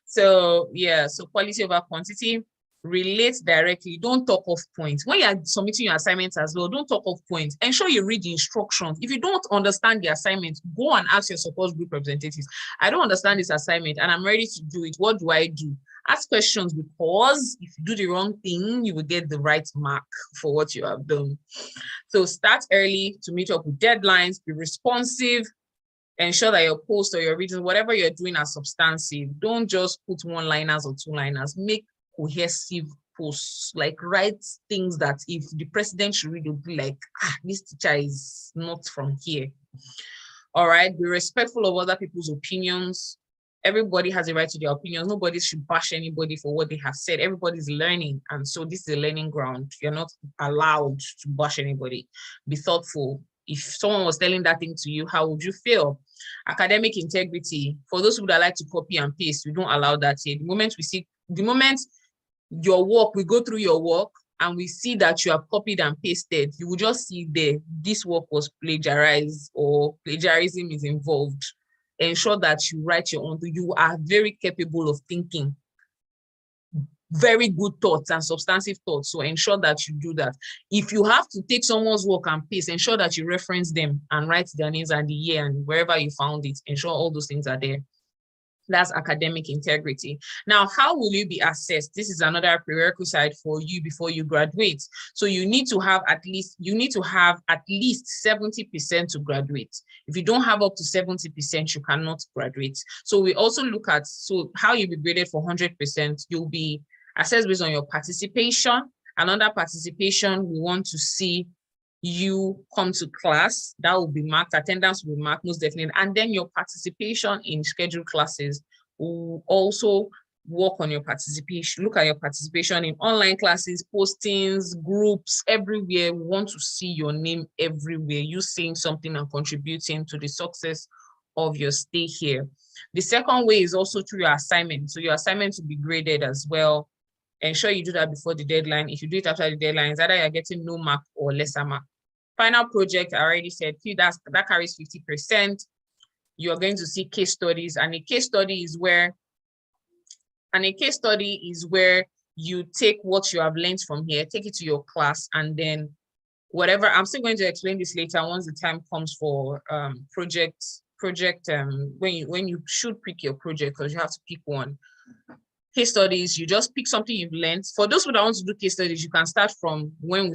So yeah, so quality over quantity. Relate directly. Don't talk off points. When you're submitting your assignments as well, don't talk off points. Ensure you read the instructions. If you don't understand the assignment, go and ask your support group representatives. I don't understand this assignment and I'm ready to do it. What do I do? Ask questions, because if you do the wrong thing, you will get the right mark for what you have done. So start early to meet up with deadlines, be responsive, ensure that your post or your videos, whatever you're doing, are substantive. Don't just put one-liners or two-liners. Make cohesive posts, like write things that if the president should read, it'll be like, this teacher is not from here. All right, be respectful of other people's opinions. Everybody has a right to their opinions. Nobody should bash anybody for what they have said. Everybody's learning, and so this is a learning ground. You're not allowed to bash anybody. Be thoughtful. If someone was telling that thing to you, how would you feel? Academic integrity. For those who that like to copy and paste, we don't allow that here. The moment your work, we go through your work and we see that you have copied and pasted, you will just see there, this work was plagiarized or plagiarism is involved. Ensure that you write your own. You are very capable of thinking very good thoughts and substantive thoughts. So ensure that you do that. If you have to take someone's work and paste, ensure that you reference them and write their names and the year and wherever you found it. Ensure all those things are there. That's academic integrity. Now, how will you be assessed? This is another prerequisite for you before you graduate. So you need to have at least 70% to graduate. If you don't have up to 70%, you cannot graduate. So we also look at how you'll be graded for 100%. You'll be assessed based on your participation. And under participation, we want to see you come to class. That will be marked. Attendance will be marked, most definitely. And then your participation in scheduled classes will also work on your participation. Look at your participation in online classes, postings, groups, everywhere. We want to see your name everywhere. You saying something and contributing to the success of your stay here. The second way is also through your assignment. So your assignment will be graded as well. ensure you do that before the deadline. If you do it after the deadline, it's either you're getting no mark or lesser mark. Final project, I already said, that carries 50%. You're going to see case studies, and a case study is where you take what you have learned from here, take it to your class, and then whatever. I'm still going to explain this later once the time comes for project when you should pick your project, because you have to pick one. Case studies, you just pick something you've learned. For those who don't want to do case studies, you can start from when you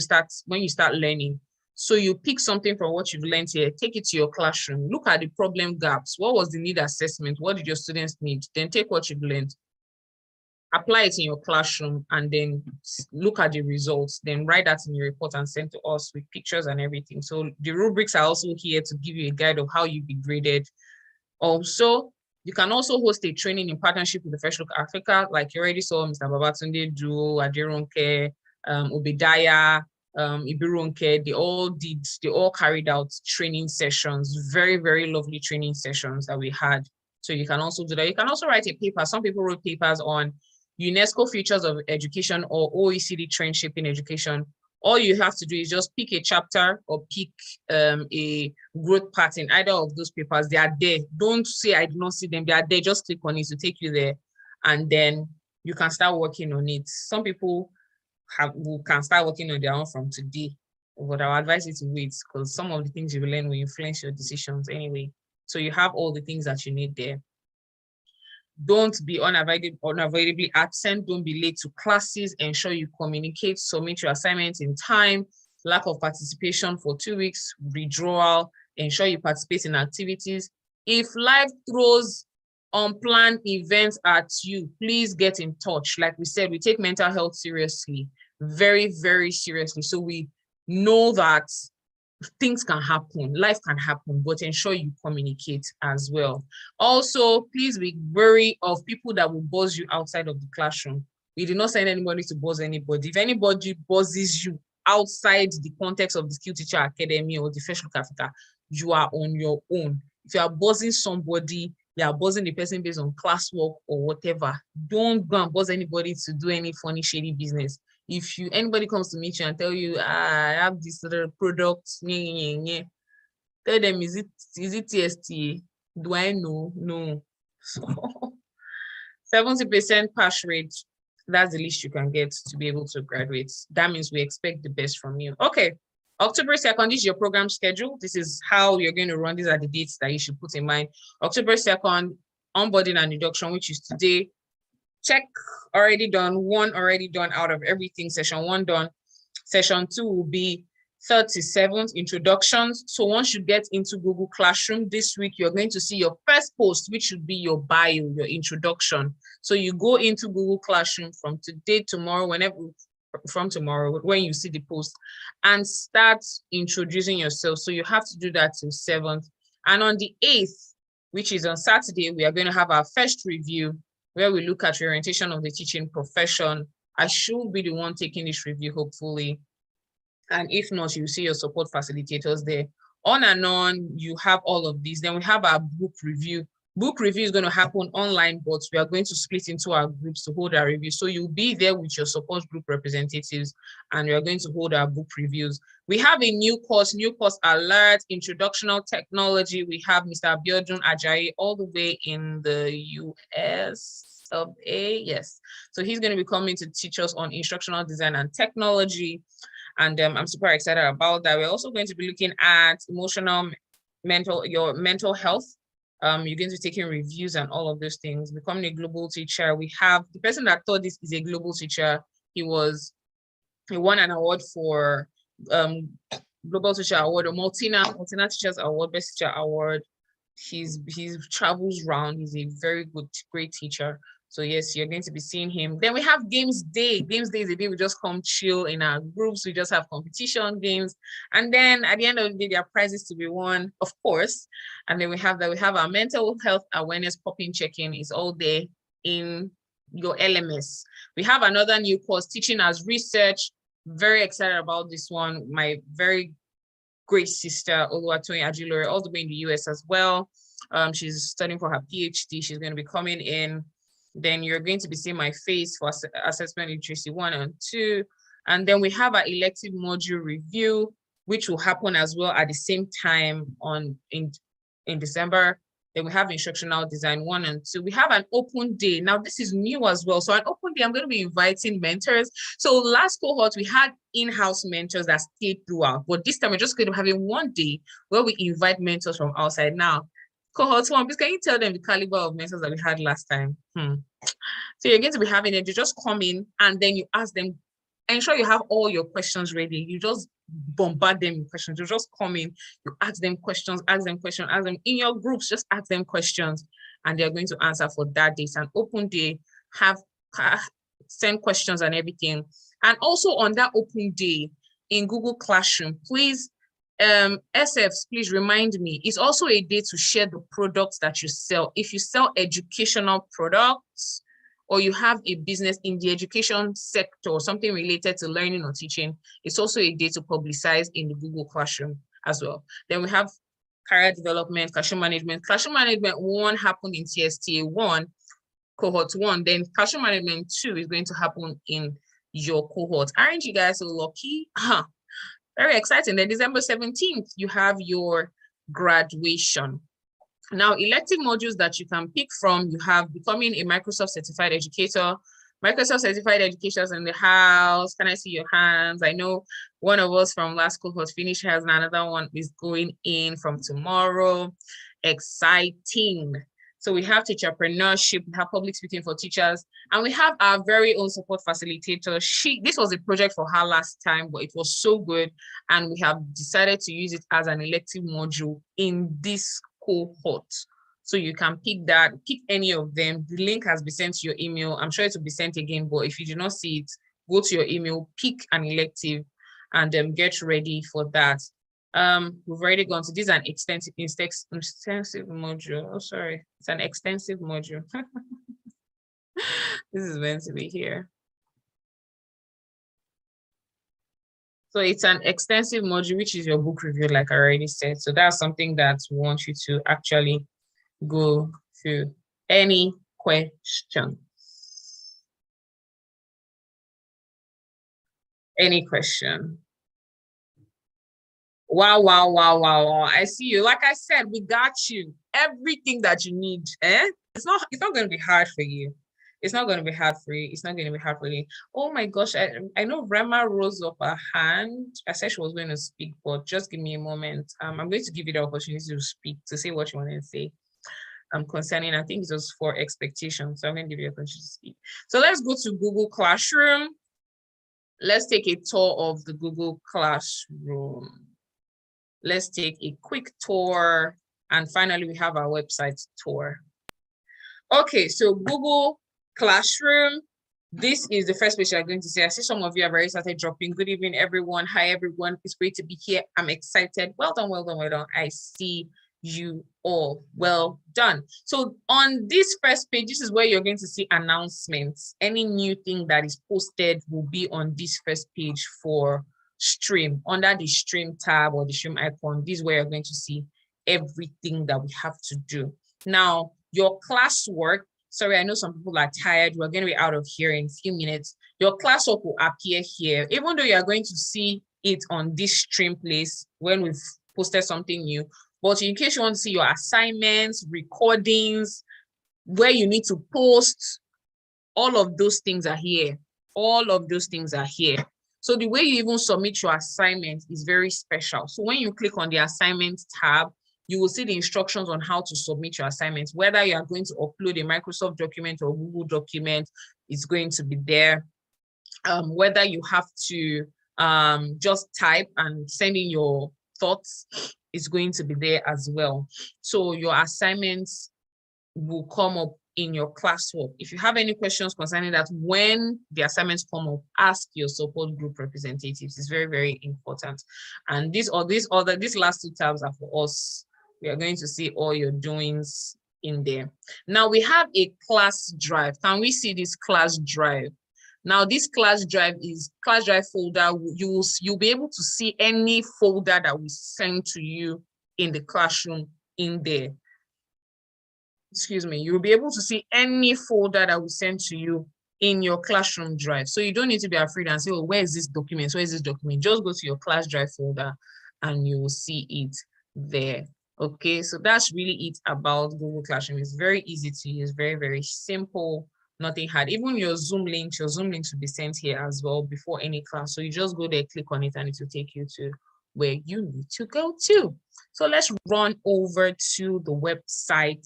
start learning. So you pick something from what you've learned here, take it to your classroom, look at the problem gaps. What was the need assessment? What did your students need? Then take what you've learned, apply it in your classroom, and then look at the results. Then write that in your report and send to us with pictures and everything. So the rubrics are also here to give you a guide of how you be graded. Also, you can also host a training in partnership with the Fresh Look Africa, like you already saw Mr. Babatunde Duo, Aderonke, Obediah, Ibirunke. They all carried out training sessions, very, very lovely training sessions that we had. So you can also do that. You can also write a paper. Some people wrote papers on UNESCO Futures of Education or OECD Trend Shaping Education. All you have to do is just pick a chapter or pick a growth path in either of those papers. They are there. Don't say I do not see them. They are there. Just click on it to take you there, and then you can start working on it. Some people can start working on their own from today, but I would advise you to wait, because some of the things you will learn will influence your decisions anyway. So you have all the things that you need there. Don't be unavoidably absent. Don't be late to classes. Ensure you communicate. Submit your assignments in time. Lack of participation for 2 weeks. Withdrawal. Ensure you participate in activities. If life throws unplanned events at you, please get in touch. Like we said, we take mental health seriously, very, very seriously. So we know that things can happen, life can happen, but ensure you communicate as well. Also, please be wary of people that will buzz you outside of the classroom. We do not send anybody to buzz anybody. If anybody buzzes you outside the context of the Skill Teacher Academy or the Fresh Look Africa, you are on your own. If you are buzzing somebody, you are buzzing the person based on classwork or whatever. Don't go and buzz anybody to do any funny, shady business. If anybody comes to meet you and tell you, I have this other product, tell them, is it TSTA? Do I know? No. So 70% pass rate, that's the least you can get to be able to graduate. That means we expect the best from you. Okay, October 2nd, this is your program schedule. This is how you're going to run. These are the dates that you should put in mind. October 2nd, onboarding and induction, which is today. Check, already done. 1 already done out of everything. Session 1 done. Session 2 will be 37th, introductions. So once you get into Google Classroom this week, you're going to see your first post, which should be your bio, your introduction. So you go into Google Classroom from today, tomorrow, when you see the post, and start introducing yourself. So you have to do that till 7th. And on the 8th, which is on Saturday, we are going to have our first review, where we look at orientation of the teaching profession. I should be the one taking this review, hopefully. And if not, you see your support facilitators there. On and on, you have all of these. Then we have our book review. Book review is going to happen online, but we are going to split into our groups to hold our review. So you'll be there with your support group representatives, and we are going to hold our book reviews. We have a new course alert, introductional technology. We have Mr. Abiodun Ajayi all the way in the US of A, yes. So he's going to be coming to teach us on instructional design and technology. And I'm super excited about that. We're also going to be looking at your mental health. You're going to be taking reviews and all of those things. Becoming a global teacher. We have the person that thought this is a global teacher. He won an award for Global Teacher Award or Multina Teachers Award, Best Teacher Award. He travels around. He's a very great teacher. So yes, you're going to be seeing him. Then we have Games Day. Games Day is a day we just come chill in our groups. We just have competition games. And then at the end of the day, there are prizes to be won, of course. And then we have our mental health awareness pop-in check-in is all there in your LMS. We have another new course, Teaching as Research. Very excited about this one. My very great sister, Oluwatoyin Ajilore, all the way in the US as well. She's studying for her PhD. She's going to be coming in. Then you're going to be seeing my face for assessment literacy 1 and 2. And then we have our elective module review, which will happen as well at the same time in December. Then we have instructional design 1 and 2. We have an open day. Now this is new as well. So an open day, I'm going to be inviting mentors. So last cohort, we had in-house mentors that stayed throughout, but this time we're just going to have one day where we invite mentors from outside. Now, cohort 1, please can you tell them the caliber of mentors that we had last time? So you're going to be having it, you just come in and then you ask them, ensure you have all your questions ready. You just bombard them with questions. You just come in, you ask them questions, ask them in your groups, just ask them questions, and they're going to answer for that day. It's an open day, send questions and everything. And also on that open day in Google Classroom, please, SFs, please remind me, it's also a day to share the products that you sell. If you sell educational products, or you have a business in the education sector or something related to learning or teaching, it's also a day to publicize in the Google Classroom as well. Then we have career development, classroom management. Classroom management 1 happened in TSTA 1, cohort 1. Then classroom management 2 is going to happen in your cohort. Aren't you guys so lucky? Very exciting. Then December 17th, you have your graduation. Now, elective modules that you can pick from, you have becoming a Microsoft certified educator. Microsoft certified educators in the house. Can I see your hands? I know one of us from last cohort finished, has another one is going in from tomorrow. Exciting. So we have teacherpreneurship, we have public speaking for teachers, and we have our very own support facilitator. This was a project for her last time, but it was so good, and we have decided to use it as an elective module in this cohort. So you can pick any of them. The link has been sent to your email. I'm sure it will be sent again, but if you do not see it, go to your email, pick an elective, and get ready for that. We've already gone to this, an extensive module. Oh, sorry, it's an extensive module. This is meant to be here. So it's an extensive module, which is your book review, like I already said. So that's something that we want you to actually go through. Any questions? Any question? Wow. I see you. Like I said, we got you. Everything that you need. It's not going to be hard for you. It's not going to be hard for you. It's not going to be hard for you. Oh my gosh, I know Rema rose up her hand. I said she was going to speak, but just give me a moment. I'm going to give you the opportunity to speak, to say what you want to say. Concerning, I think it was for expectations. So I'm going to give you a opportunity to speak. So let's go to Google Classroom. Let's take a tour of the Google Classroom. Let's take a quick tour. And finally, we have our website tour. Okay, so Google Classroom. This is the first page I'm going to say. I see some of you have already started dropping. Good evening, everyone. Hi, everyone. It's great to be here. I'm excited. Well done. I see you all. Well done. So on this first page, this is where you're going to see announcements. Any new thing that is posted will be on this first page for stream. Under the stream tab or the stream icon, this is where you're going to see everything that we have to do. Now, your classwork, sorry, I know some people are tired. We're going to be out of here in a few minutes. Your classwork will appear here, even though you are going to see it on this stream place when we've posted something new. But in case you want to see your assignments, recordings, where you need to post, all of those things are here. All of those things are here. So the way you even submit your assignment is very special. So when you click on the assignments tab, you will see the instructions on how to submit your assignments. Whether you are going to upload a Microsoft document or Google document, it's going to be there. Whether you have to just type and send in your thoughts, it's going to be there as well. So your assignments will come up in your classwork. If you have any questions concerning that, when the assignments come up, ask your support group representatives. It's very, very important. And these last two tabs are for us. We are going to see all your doings in there. Now we have a class drive. Can we see this class drive? Now this class drive is class drive folder. You'll be able to see any folder that we send to you in the classroom in there. excuse me, you'll be able to see any folder that we send to you in your classroom drive. So you don't need to be afraid and say, oh, where is this document? Where is this document? Just go to your class drive folder and you will see it there. Okay, so that's really it about Google Classroom. It's very easy to use, very, very simple, nothing hard. Even your Zoom links will be sent here as well before any class. So you just go there, click on it, and it will take you to where you need to go to. So let's run over to the website.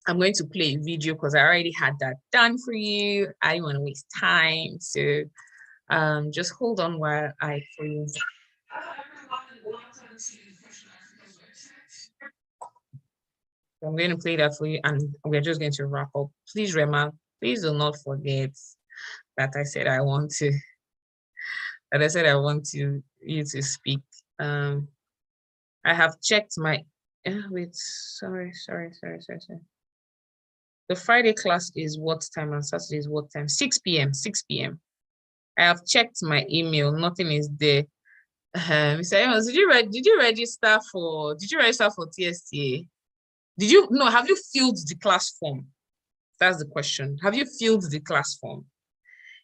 I'm going to play a video because I already had that done for you. I don't want to waste time. So just hold on while I play. I'm going to play that for you and we're just going to wrap up. Please, Rema, please do not forget that I said I want you to speak. I have checked my, wait, sorry. The Friday class is what time and Saturday is what time? 6 p.m. I have checked my email. Nothing is there. Mr. Evans, did you register for TSTA? Have you filled the class form? That's the question. Have you filled the class form?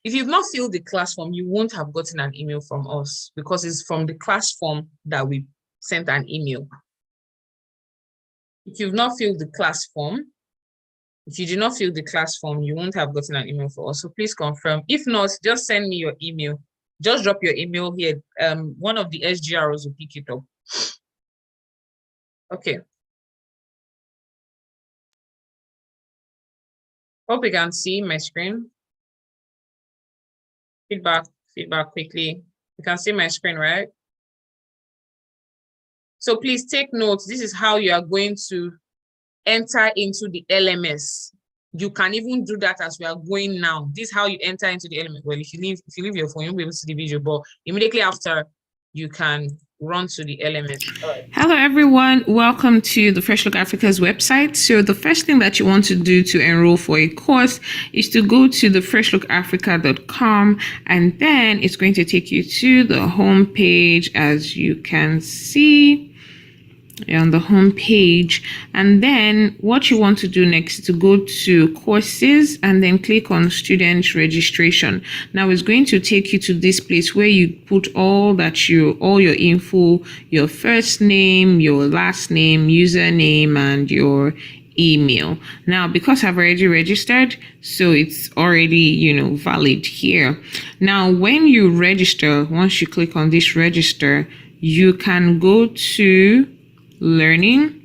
If you've not filled the class form, you won't have gotten an email from us because it's from the class form that we sent an email. If you've not filled the class form, if you do not fill the class form, you won't have gotten an email for us. So please confirm. If not, just send me your email. Just drop your email here. One of the SGRs will pick it up. Okay. Hope you can see my screen. Feedback quickly. You can see my screen, right? So please take notes. This is how you are going to enter into the LMS. You can even do that as we are going now. This is how you enter into the LMS. Well, if you leave your phone, you'll be able to see the video, but immediately after, you can run to the LMS. Hello everyone, welcome to the Fresh Look Africa's website. So the first thing that you want to do to enroll for a course is to go to the freshlookaafrica.com, and then it's going to take you to the home page. As you can see, you're on the home page, and then what you want to do next is to go to courses and then click on student registration. Now it's going to take you to this place where you put all your info, your first name, your last name, username, and your email. Now, because I've already registered, so it's already, valid here. Now, when you register, once you click on this register, you can go to learning,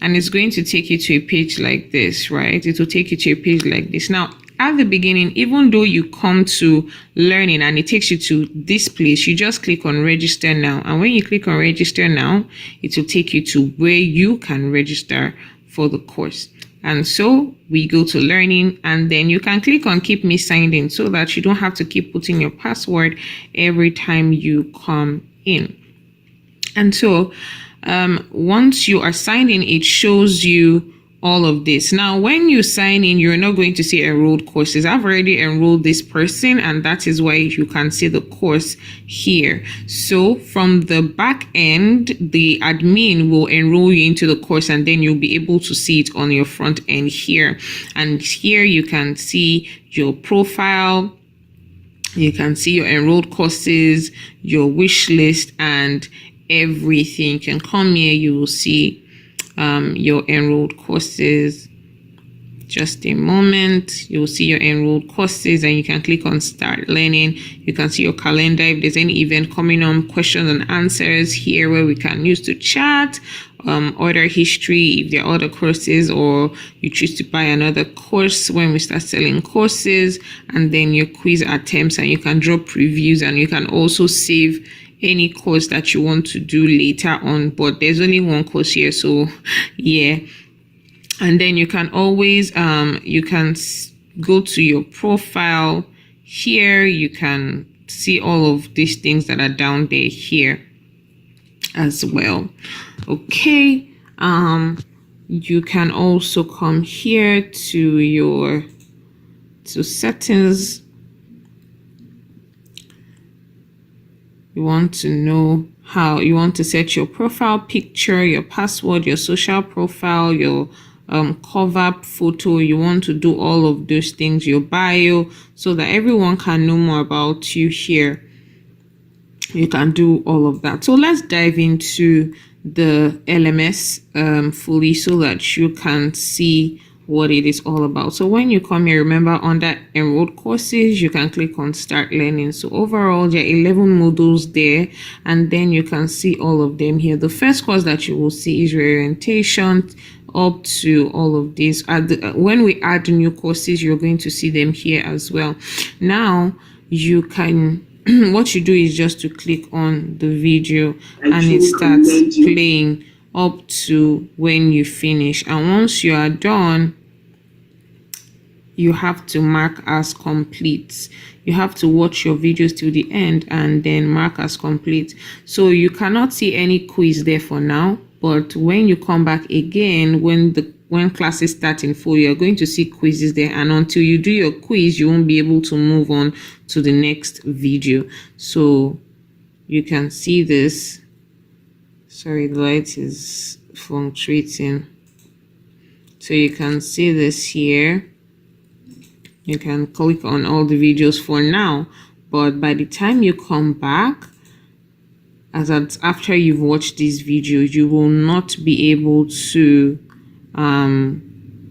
and it's going to take you to a page like this, right? It will take you to a page like this. Now, at the beginning, even though you come to learning and it takes you to this place, you just click on register now. And when you click on register now, it will take you to where you can register for the course. And so we go to learning, and then you can click on keep me signed in so that you don't have to keep putting your password every time you come in. And so once you are signed in, it shows you all of this. Now, when you sign in, you're not going to see enrolled courses. I've already enrolled this person, and that is why you can see the course here. So from the back end, the admin will enroll you into the course, and then you'll be able to see it on your front end here. And here you can see your profile. You can see your enrolled courses, your wish list, and everything. You can come here, you will see your enrolled courses. Just a moment, you'll see your enrolled courses, and you can click on start learning. You can see your calendar, if there's any event coming on, questions and answers here where we can use to chat, order history if there are other courses, or you choose to buy another course when we start selling courses, and then your quiz attempts, and you can drop reviews, and you can also save any course that you want to do later on, but there's only one course here, so yeah. And then you can always you can go to your profile here. You can see all of these things that are down there here as well. Okay, you can also come here to settings. You want to know how you want to set your profile picture, your password, your social profile, your cover photo, you want to do all of those things, your bio, so that everyone can know more about you here, you can do all of that. So let's dive into the LMS fully so that you can see what it is all about. So when you come here, remember under enrolled courses, you can click on start learning. So overall there are 11 modules there, and then you can see all of them here. The first course that you will see is reorientation up to all of these. When we add new courses, you're going to see them here as well. Now you can what you do is just to click on the video and it starts playing up to when you finish, and once you are done, you have to mark as complete. You have to watch your videos till the end and then mark as complete. So you cannot see any quiz there for now, but when you come back again, when classes start in full, you're going to see quizzes there, and until you do your quiz, you won't be able to move on to the next video. So you can see this. Sorry, the light is fluctuating. So you can see this here. You can click on all the videos for now, but by the time you come back, after you've watched this video, you will not be able to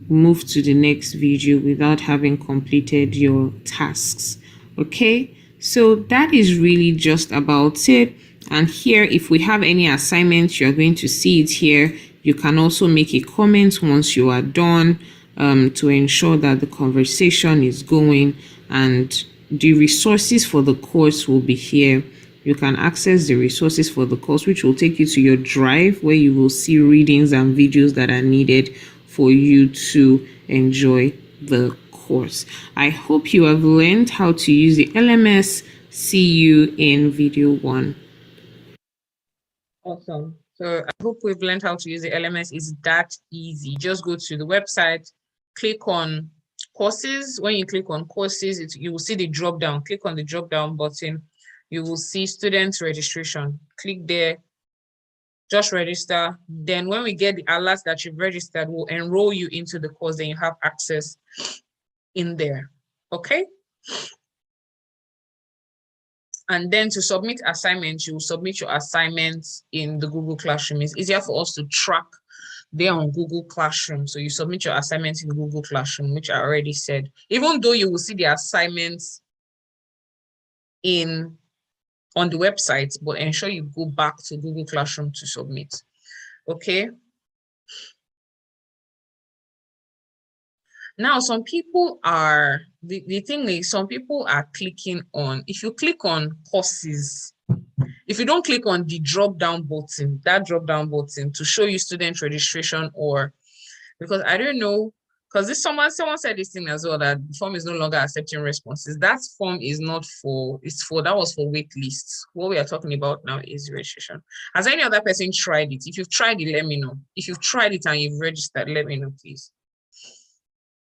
move to the next video without having completed your tasks. Okay, so that is really just about it. And here, if we have any assignments, you're going to see it here. You can also make a comment once you are done to ensure that the conversation is going, and the resources for the course will be here. You can access the resources for the course, which will take you to your drive where you will see readings and videos that are needed for you to enjoy the course. I hope you have learned how to use the LMS. See you in video 1. Awesome. So I hope we've learned how to use the LMS. It's that easy. Just go to the website, click on courses. When you click on courses, you will see the drop down. Click on the drop down button. You will see student registration. Click there, just register. Then when we get the alerts that you've registered, we'll enroll you into the course. Then you have access in there. Okay. And then to submit assignments, you will submit your assignments in the Google Classroom. It's easier for us to track there on Google Classroom. So you submit your assignments in Google Classroom, which I already said. Even though you will see the assignments on the website, but ensure you go back to Google Classroom to submit. Okay. Now, some people are, the thing is, some people are clicking on, if you click on courses, if you don't click on the drop down button, that drop down button to show you student registration, or because I don't know, because this someone said this thing as well, that the form is no longer accepting responses. That form is not for, that was for wait lists. What we are talking about now is registration. Has any other person tried it? If you've tried it, let me know. If you've tried it and you've registered, let me know, please.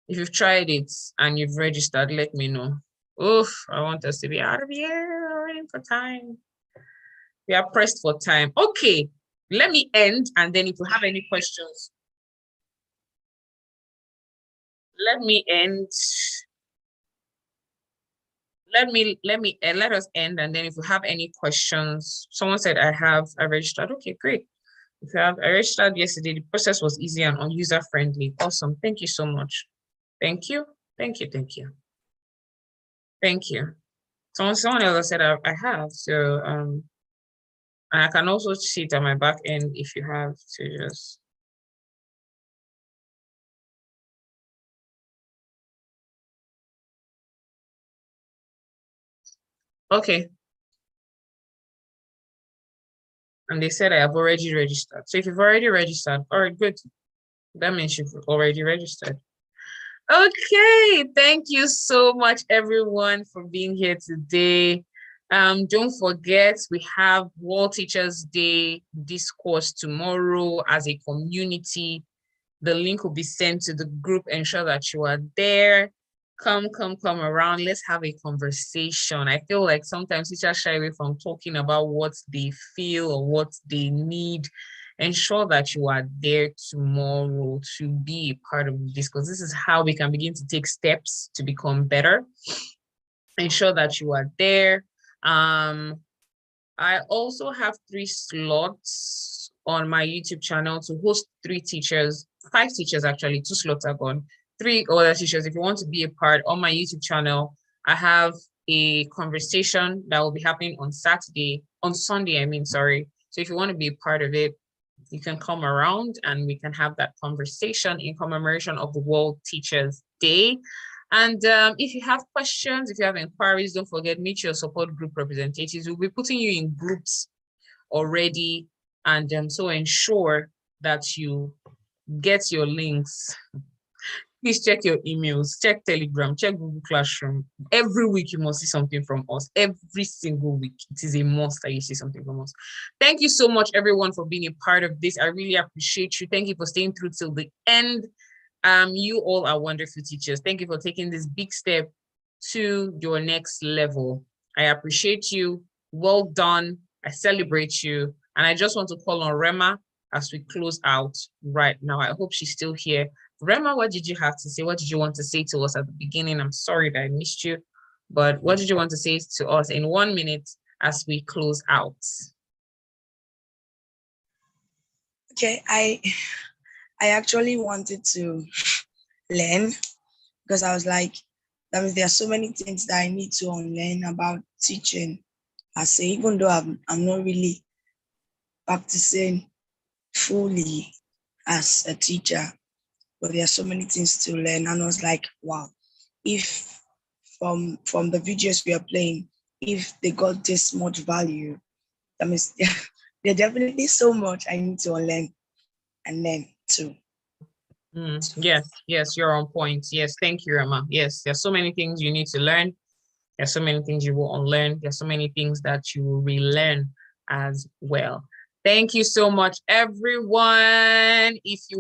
If you've tried it and you've registered, let me know. Oof, I want us to be out of here. We're running for time. We are pressed for time. Okay, let me end, and then if you have any questions, let me end. Let us end, and then if you have any questions, someone said I registered. Okay, great. If you have, I registered yesterday. The process was easy and user friendly. Awesome. Thank you so much. Thank you. Thank you. Thank you. Thank you. Someone else said I have. So I can also see it on my back end if you have to just. Okay. And they said I have already registered. So if you've already registered, all right, good. That means you've already registered. Okay, thank you so much, everyone, for being here today. Don't forget, we have World Teachers Day discourse tomorrow as a community. The link will be sent to the group. Ensure that you are there. Come around. Let's have a conversation. I feel like sometimes teachers shy away from talking about what they feel or what they need. ensure that you are there tomorrow to be a part of this, because this is how we can begin to take steps to become better. Ensure that you are there. I also have 3 slots on my YouTube channel to host 5 teachers actually. 2 slots are gone. 3 other teachers. If you want to be a part on my YouTube channel, I have a conversation that will be happening on Sunday, So if you want to be a part of it, you can come around and we can have that conversation in commemoration of the World Teachers Day. And if you have questions, if you have inquiries, don't forget, meet your support group representatives. We'll be putting you in groups already. And so ensure that you get your links. Please check your emails, check Telegram, check Google Classroom. Every week you must see something from us. Every single week. It is a must that you see something from us. Thank you so much, everyone, for being a part of this. I really appreciate you. Thank you for staying through till the end. You all are wonderful teachers. Thank you for taking this big step to your next level. I appreciate you. Well done. I celebrate you. And I just want to call on Rema as we close out right now. I hope she's still here. Rema, what did you have to say? What did you want to say to us at the beginning? I'm sorry that I missed you, but what did you want to say to us in 1 minute as we close out? Okay, I actually wanted to learn, because I was like, that means there are so many things that I need to unlearn about teaching. I say, even though I'm not really practicing fully as a teacher, but there are so many things to learn. And I was like, wow, if from the videos we are playing, if they got this much value, that means there's definitely so much I need to unlearn and learn too. Yes, you're on point. Yes, thank you, Rema. Yes, there's so many things you need to learn. There's so many things you will unlearn. There's so many things that you will relearn as well. Thank you so much, everyone. If you